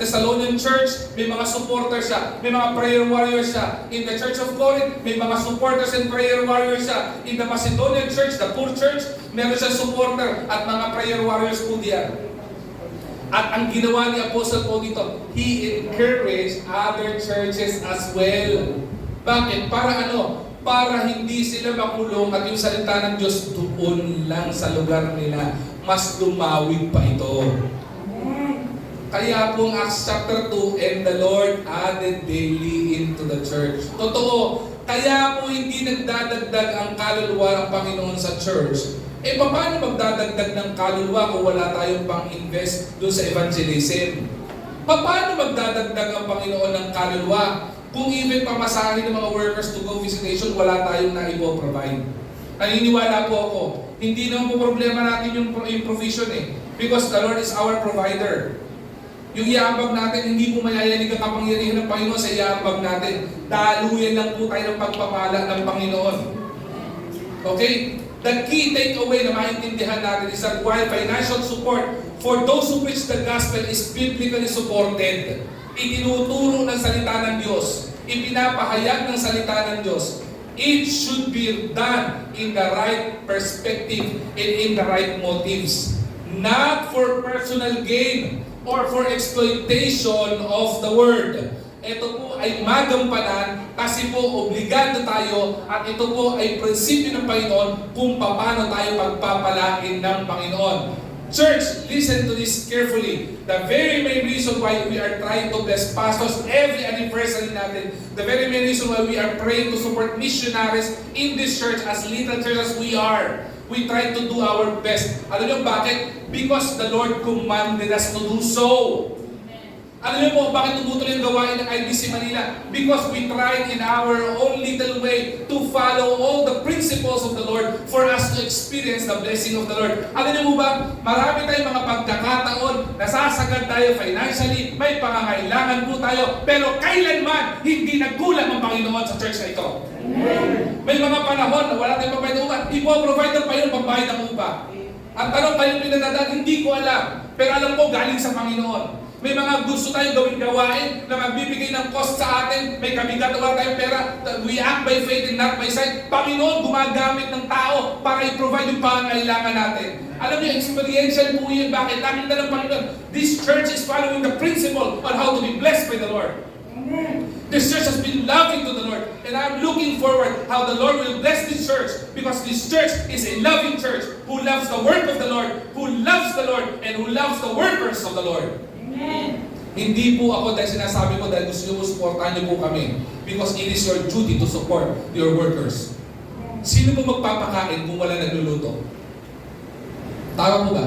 Thessalonian church, may mga supporters siya, may mga prayer warriors siya. In the church of Corinth, may mga supporters and prayer warriors siya. In the Macedonian church, the poor church, meron siya supporter at mga prayer warriors po diyan. At ang ginawa ni Apostle Paul dito, he encouraged other churches as well. Bakit? Para ano? Para hindi sila makulong at yung salita ng Diyos doon lang sa lugar nila. Mas lumawig pa ito. Kaya po ang Acts chapter 2, and the Lord added daily into the church. Totoo, kaya po hindi nagdadagdag ang kaluluwa ng Panginoon sa church. Eh paano magdadagdag ng kaluluwa kung wala tayong pang-invest doon sa evangelism? Paano magdadagdag ang Panginoon ng kaluluwa kung even pamasahin ng mga workers to go visitation, wala tayong naipo-provide? Naniniwala po ako, hindi naman po problema natin yung provision eh. Because the Lord is our provider. Yung iambag natin, hindi po mayayanig ang kapangyarihan ng Panginoon sa iambag natin. Daluyan lang po tayo ng pagpapala ng Panginoon. Okay? The key takeaway na maintindihan natin is that while financial support for those who preach the gospel is biblically supported, itinuturo ng salita ng Diyos, ipinapahayag ng salita ng Diyos, it should be done in the right perspective and in the right motives. Not for personal gain or for exploitation of the word. Ito po ay magampanan kasi po obligado tayo at ito po ay prinsipyo ng Panginoon kung paano tayo pagpapalain ng Panginoon. Church, listen to this carefully. The very main reason why we are trying to bless pastors every anniversary natin, the very main reason why we are praying to support missionaries in this church, as little church as we are, We try to do our best. Alam niyo bakit? Because the Lord commanded us to do so. Alam niyo po bakit tumutuloy ang gawain ng IBC Manila? Because we tried in our own little way to follow all the principles of the Lord for us to experience the blessing of the Lord. Alam niyo po ba, marami tayong mga pagkakataon, nasasagad tayo financially, may pangangailangan po tayo, pero kailanman hindi nagkulang ang Panginoon sa church na ito. May mga panahon na wala tayong pambayad ng upa, ipo-provider pa yun pambayad ng upa. Ang tanong kayo pinadadaan, hindi ko alam, pero alam ko galing sa Panginoon. May mga gusto tayong gawin gawain na magbibigay ng cost sa atin. May kabigat wala tayong pera. We act by faith and not by sight. Panginoon gumagamit ng tao para i-provide yung pangangailangan natin. Alam niyo, experiential po yun. Bakit? Nakita ng Panginoon. This church is following the principle on how to be blessed by the Lord. This church has been loving to the Lord. And I'm looking forward how the Lord will bless this church. Because this church is a loving church who loves the work of the Lord, who loves the Lord, and who loves the workers of the Lord. Hindi po ako dahil sinasabi ko dahil gusto nyo po supportahan nyo po kami. Because it is your duty to support your workers. Sino po magpapakain kung wala nagluluto? Tama po ba?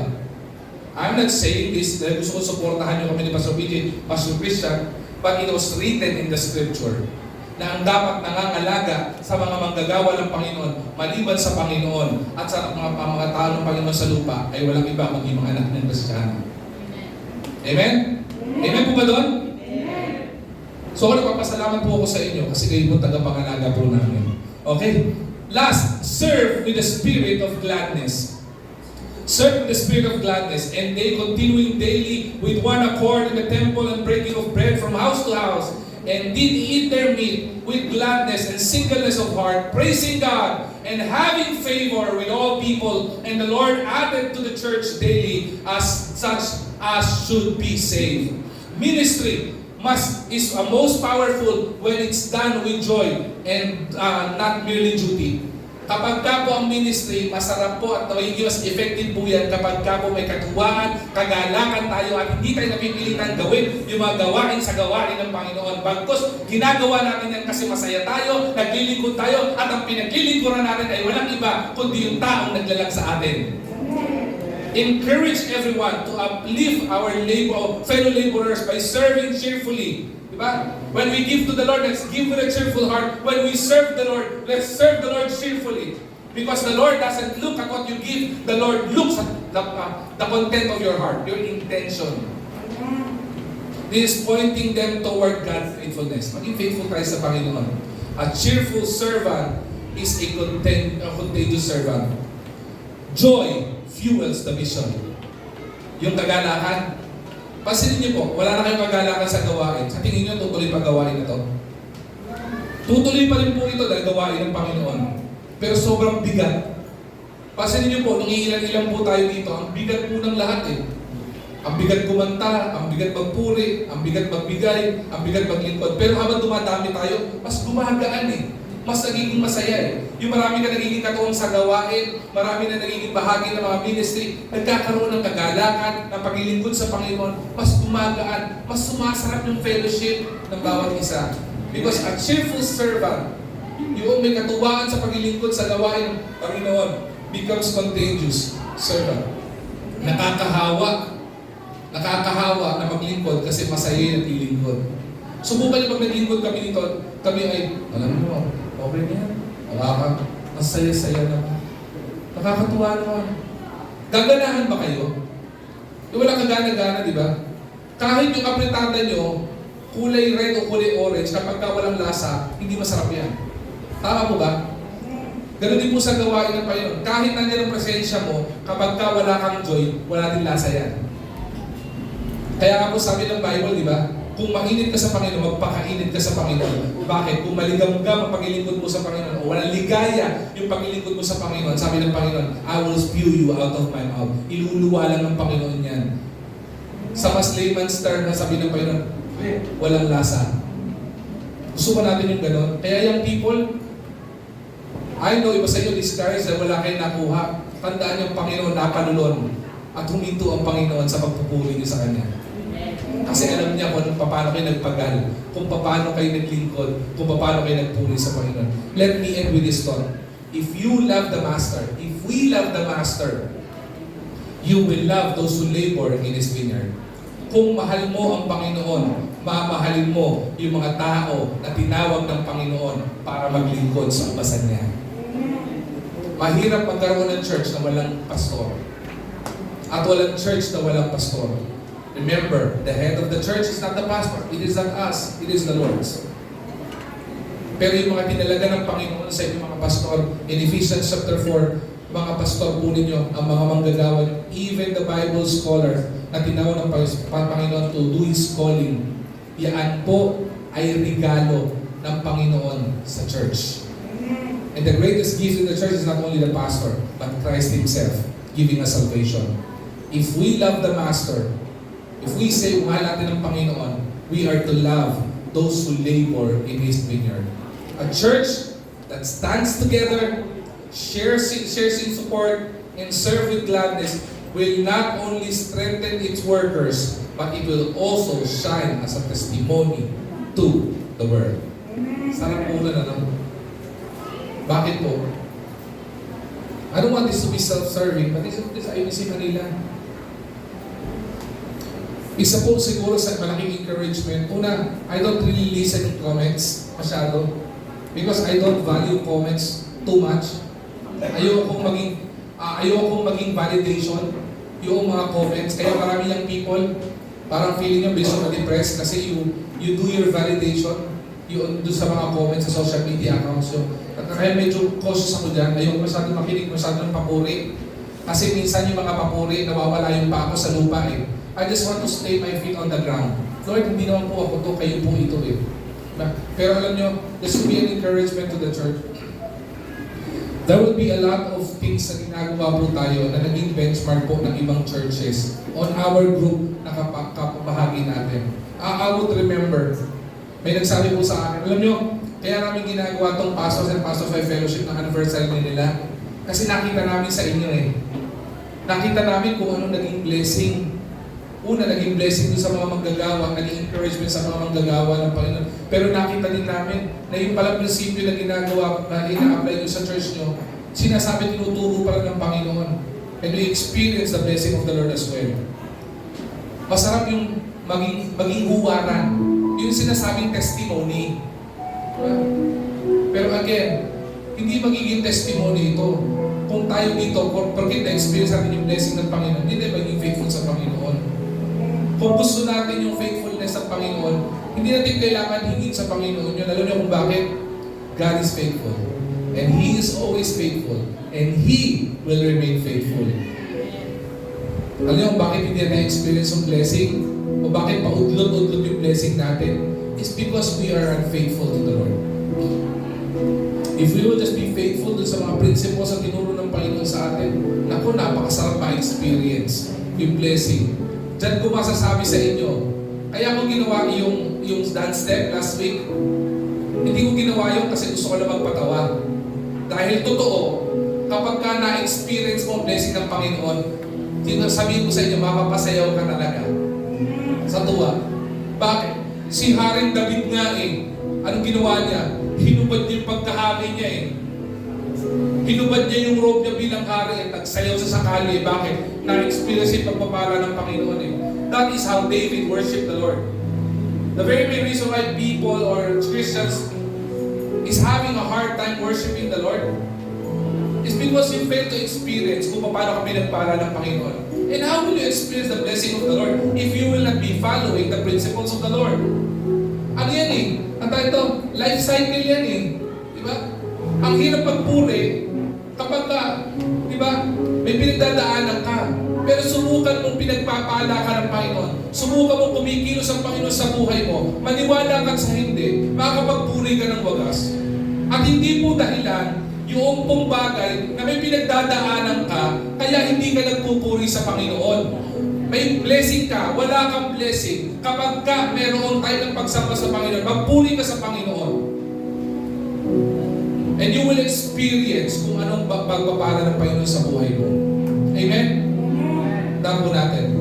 I'm not saying this dahil gusto ko supportahan nyo kami ni Pastor PJ, Pastor Christian, but it was written in the scripture na ang dapat nangangalaga sa mga manggagawa ng Panginoon, maliban sa Panginoon at sa mga tao ng Panginoon sa lupa, ay walang iba maging mga anak ng Kristiyano. Amen? Amen po ba doon? Amen. So ako nagpapasalamat po ako sa inyo kasi kayo po tagapangalaga po namin. Okay? Last, serve with the spirit of gladness. Serve with the spirit of gladness, and they continuing daily with one accord in the temple and breaking of bread from house to house, and did eat their meat with gladness and singleness of heart, praising God and having favor with all people. And the Lord added to the church daily as such as should be saved. Ministry is most powerful when it's done with joy and not merely duty. Kapag ka po ang ministry, masarap po at magiging mas effective po yan kapag ka po may katuwaan, kagalakan tayo at hindi tayo napipilitan gawin yung mga gawain sa gawain ng Panginoon. Bagkus, ginagawa natin yan kasi masaya tayo, naglilingkod tayo, at ang pinaglilingkuran natin ay walang iba kundi yung taong naglalag sa atin. Encourage everyone to uplift our fellow laborers by serving cheerfully. Diba? When we give to the Lord, let's give with a cheerful heart. When we serve the Lord, let's serve the Lord cheerfully. Because the Lord doesn't look at what you give. The Lord looks at the content of your heart, your intention. This is pointing them toward God's faithfulness. Maging faithful tayo sa Panginoon. A cheerful servant is a contagious servant. Joy fuels the mission. Yung kagalakan, pansinin niyo po, wala na kayong kagalakan sa gawain. Sa tingin niyo, tutuloy pa gawain na to? Tutuloy pa rin po ito dahil gawain ng Panginoon. Pero sobrang bigat. Pansinin niyo po, nung iilan-ilan po tayo dito, ang bigat po ng lahat eh. Ang bigat kumanta, ang bigat magpuri, ang bigat magbigay, ang bigat maglingkod. Pero habang dumadami tayo, mas gumagaan eh. Mas nagiging masaya eh. Yung marami na nagiging katuon sa gawain, marami na nagiging bahagi ng mga ministry, nagkakaroon ng kagalakan, ng paglilingkod sa Panginoon, mas gumagaan, mas sumasarap yung fellowship ng bawat isa. Because a cheerful servant, yung may katuwaan sa paglilingkod sa gawain ng Panginoon, becomes contagious servant. Nakakahawa na maglingkod kasi masaya yung naglilingkod. Subukan niyo pag naglingkod kami nito, kami ay, alam mo, okay na yan. Ang saya-saya naman. Nakakatuwa naman. Gaganahan ba kayo? Yung walang kagana-gana, di ba? Kahit yung apritada nyo, kulay red o kulay orange, kapag ka walang lasa, hindi masarap yan. Tama po ba? Ganun din po sa gawain ng Panginoon. Kahit nandiyan ang presensya mo, kapag ka wala kang joy, wala din lasa yan. Kaya nga po sabi ng Bible, di ba? Kung mainit ka sa Panginoon, magpakainit ka sa Panginoon. Bakit? Kung maligam ka ang paglilingkod mo sa Panginoon, o walang ligaya yung paglilingkod mo sa Panginoon, sabi ng Panginoon, I will spew you out of my mouth. Iluluwa lang ng Panginoon yan. Sa mas layman's term na sabi ng Panginoon, walang lasa. Gusto ba natin yung gano'n? Kaya yung people, I know iba sa inyo discouraged na wala kayong nakuha. Tandaan yung Panginoon napalulon at huminto ang Panginoon sa pagpupuri niyo sa Kanya. Kasi alam niya kung paano kayo nagpagal, kung paano kayo naglingkod, kung paano kayo nagpuri sa Panginoon. Let me end with this thought. If you love the Master, if we love the Master, you will love those who labor in His vineyard. Kung mahal mo ang Panginoon, mamahalin mo yung mga tao na tinawag ng Panginoon para maglingkod sa ubasan niya. Mahirap magkaroon ng church na walang pastor. At walang church na walang pastor. Remember, the head of the church is not the pastor. It is not us. It is the Lord's. Pero yung mga tinalaga ng Panginoon sa inyong mga pastor, in Ephesians chapter 4, mga pastor po ninyo, ang mga manggagawa nyo, even the Bible scholars na tinawag ng Panginoon to do His calling, yan po ay regalo ng Panginoon sa church. And the greatest gift in the church is not only the pastor, but Christ Himself giving us salvation. If we love the Master, if we say mahal natin ang Panginoon, we are to love those who labor in His vineyard. A church that stands together, shares in support, and serve with gladness will not only strengthen its workers, but it will also shine as a testimony to the world. Sarap po na naman. Bakit po? I don't want this to be self-serving, but this ay isip Manila. Isa po siguro sa malaking encouragement. Una, I don't really listen to comments masyado because I don't value comments too much. Ayokong maging validation yung mga comments. Kaya marami yung people, parang feeling nyo bilis ma-depressed kasi you do your validation doon sa mga comments sa social media accounts nyo. Kaya medyo cautious ako dyan. Ayoko masyadong makinig, masyadong papuri. Kasi minsan yung mga papuri, nawawala yung pa ako sa lupa eh. I just want to stay my feet on the ground. Lord, hindi naman po ako to, kayo po ito eh. Pero alam nyo, this will be an encouragement to the church. There will be a lot of things na ginagawa po tayo na naging benchmark po ng ibang churches on our group na kapabahagi natin. I would remember, may nagsabi po sa akin, alam nyo, kaya namin ginagawa tong Pastors and Pastors Life Fellowship ng anniversary nila kasi nakita namin sa inyo eh. Nakita namin kung anong naging blessing. Una, naging blessing doon sa mga manggagawa, naging encouragement sa mga manggagawa ng Panginoon. Pero nakita din namin na yung palang prinsipyo na ginagawa, na ina-apply nyo sa church nyo, sinasabi, tinuturo pa rin ng Panginoon. And we experience the blessing of the Lord as well. Masarap yung maging huwaran. Yung sinasabing testimony. Pero again, hindi magiging testimony ito. Kung tayo dito, porque na-experience natin yung blessing ng Panginoon, hindi tayo maging faithful sa Panginoon. Kung gusto natin yung faithfulness sa Panginoon, hindi natin kailangan hingin sa Panginoon yun. Alam niyo kung bakit? God is faithful. And He is always faithful. And He will remain faithful. Alam niyo kung bakit hindi natin experience yung blessing? O bakit paudlot-udlot yung blessing natin? It's because we are unfaithful to the Lord. If we will just be faithful dun sa mga principles na tinuro ng Panginoon sa atin, naku, napakasarap ma-experience yung blessing. Diyan ko masasabi sa inyo, kaya ko ginawa yung dance step last week. Hindi ko ginawa yun kasi gusto ko lang magpatawa. Dahil totoo, kapag ka na-experience mo ang blessing ng Panginoon, sabihin ko sa inyo, mapapasayaw ka talaga. Sa tuwa. Bakit? Si Haring David nga eh, anong ginawa niya? Hinubad niya yung pagkahari niya eh. Hinubad niya yung robe niya bilang hari at nagsayaw sa sakali. Bakit? Na-experience yung pagpapala ng Panginoon eh. That is how David worshiped the Lord. The very main reason why people or Christians is having a hard time worshiping the Lord is because you fail to experience kung paano ka pinagpala ng Panginoon. And how will you experience the blessing of the Lord if you will not be following the principles of the Lord? Ano yan eh? Ang tayo ito, life cycle yan eh. Diba? Ang hirap magpuri kapag ka, diba, may pinagdadaanan ka. Pero subukan mong pinagpapala ka ng Panginoon. Subukan mong kumikilos ang Panginoon sa buhay mo. Maniwala ka sa hindi, makakapagpuri ka ng wagas. At hindi po dahilan yung pong bagay na may pinagdadaanan ka, kaya hindi ka nagpupuri sa Panginoon. May blessing ka, wala kang blessing. Kapag ka mayroon tayo ng pagsama sa Panginoon, magpuri ka sa Panginoon. And you will experience kung anong pagpapala ng Panginoon sa buhay mo. Amen? Tama natin.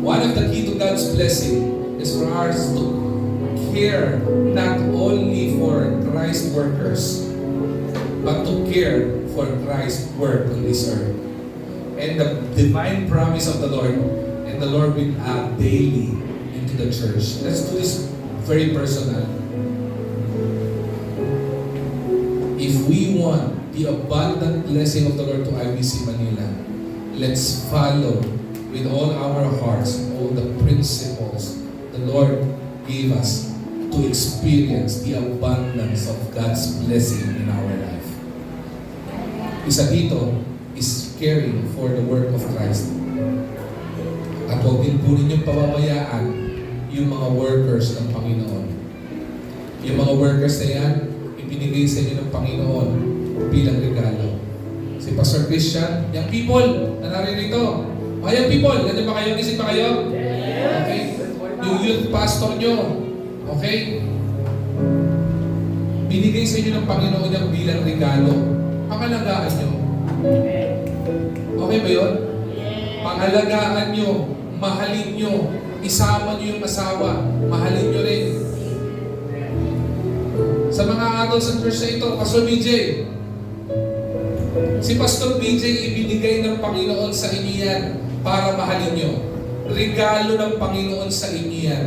One of the key to God's blessing is for us to care not only for Christ workers, but to care for Christ's work on this earth. And the divine promise of the Lord, and the Lord will add daily into the church. Let's do this very personal. If we want the abundant blessing of the Lord to IBC Manila, let's follow with all our hearts all the principles the Lord gave us to experience the abundance of God's blessing in our life. Isa dito is caring for the work of Christ. At huwag din po ninyong pababayaan yung mga workers ng Panginoon. Yung mga workers na yan, ibinigay sa inyo ng Panginoon bilang regalo. Si Pastor Christian, yung people na naririto. Yung people, nandiyan ba kayo? Gising ba kayo? Okay. Yung youth pastor nyo. Okay? Binigay sa inyo ng Panginoon yung bilang regalo. Pangalagaan nyo. Okay ba yun? Pangalagaan nyo. Mahalin nyo. Isama nyo yung asawa. Mahalin nyo rin. Sa mga adults sa church na ito, Pastor BJ. Si Pastor BJ ibinigay ng Panginoon sa inyo yan para mahalin nyo. Regalo ng Panginoon sa inyo yan.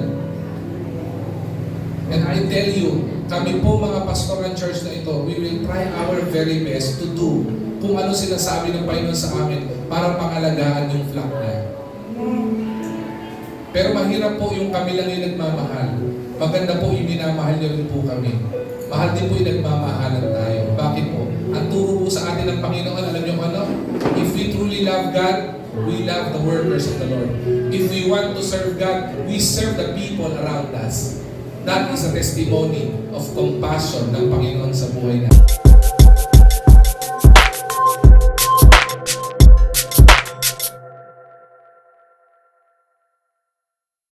And I tell you, kami po mga pastor ng church na ito, we will try our very best to do kung ano sinasabi ng Panginoon sa amin para pangalagaan yung flock niya. Pero mahirap po yung kami lang yung nagmamahal. Maganda po yung minamahal niyo rin po kami. Mahal din po yung nagmamahalan tayo. Bakit po? Ang turo po sa atin ng Panginoon, alam niyo ano? If we truly love God, we love the workers of the Lord. If we want to serve God, we serve the people around us. That is a testimony of compassion ng Panginoon sa buhay natin.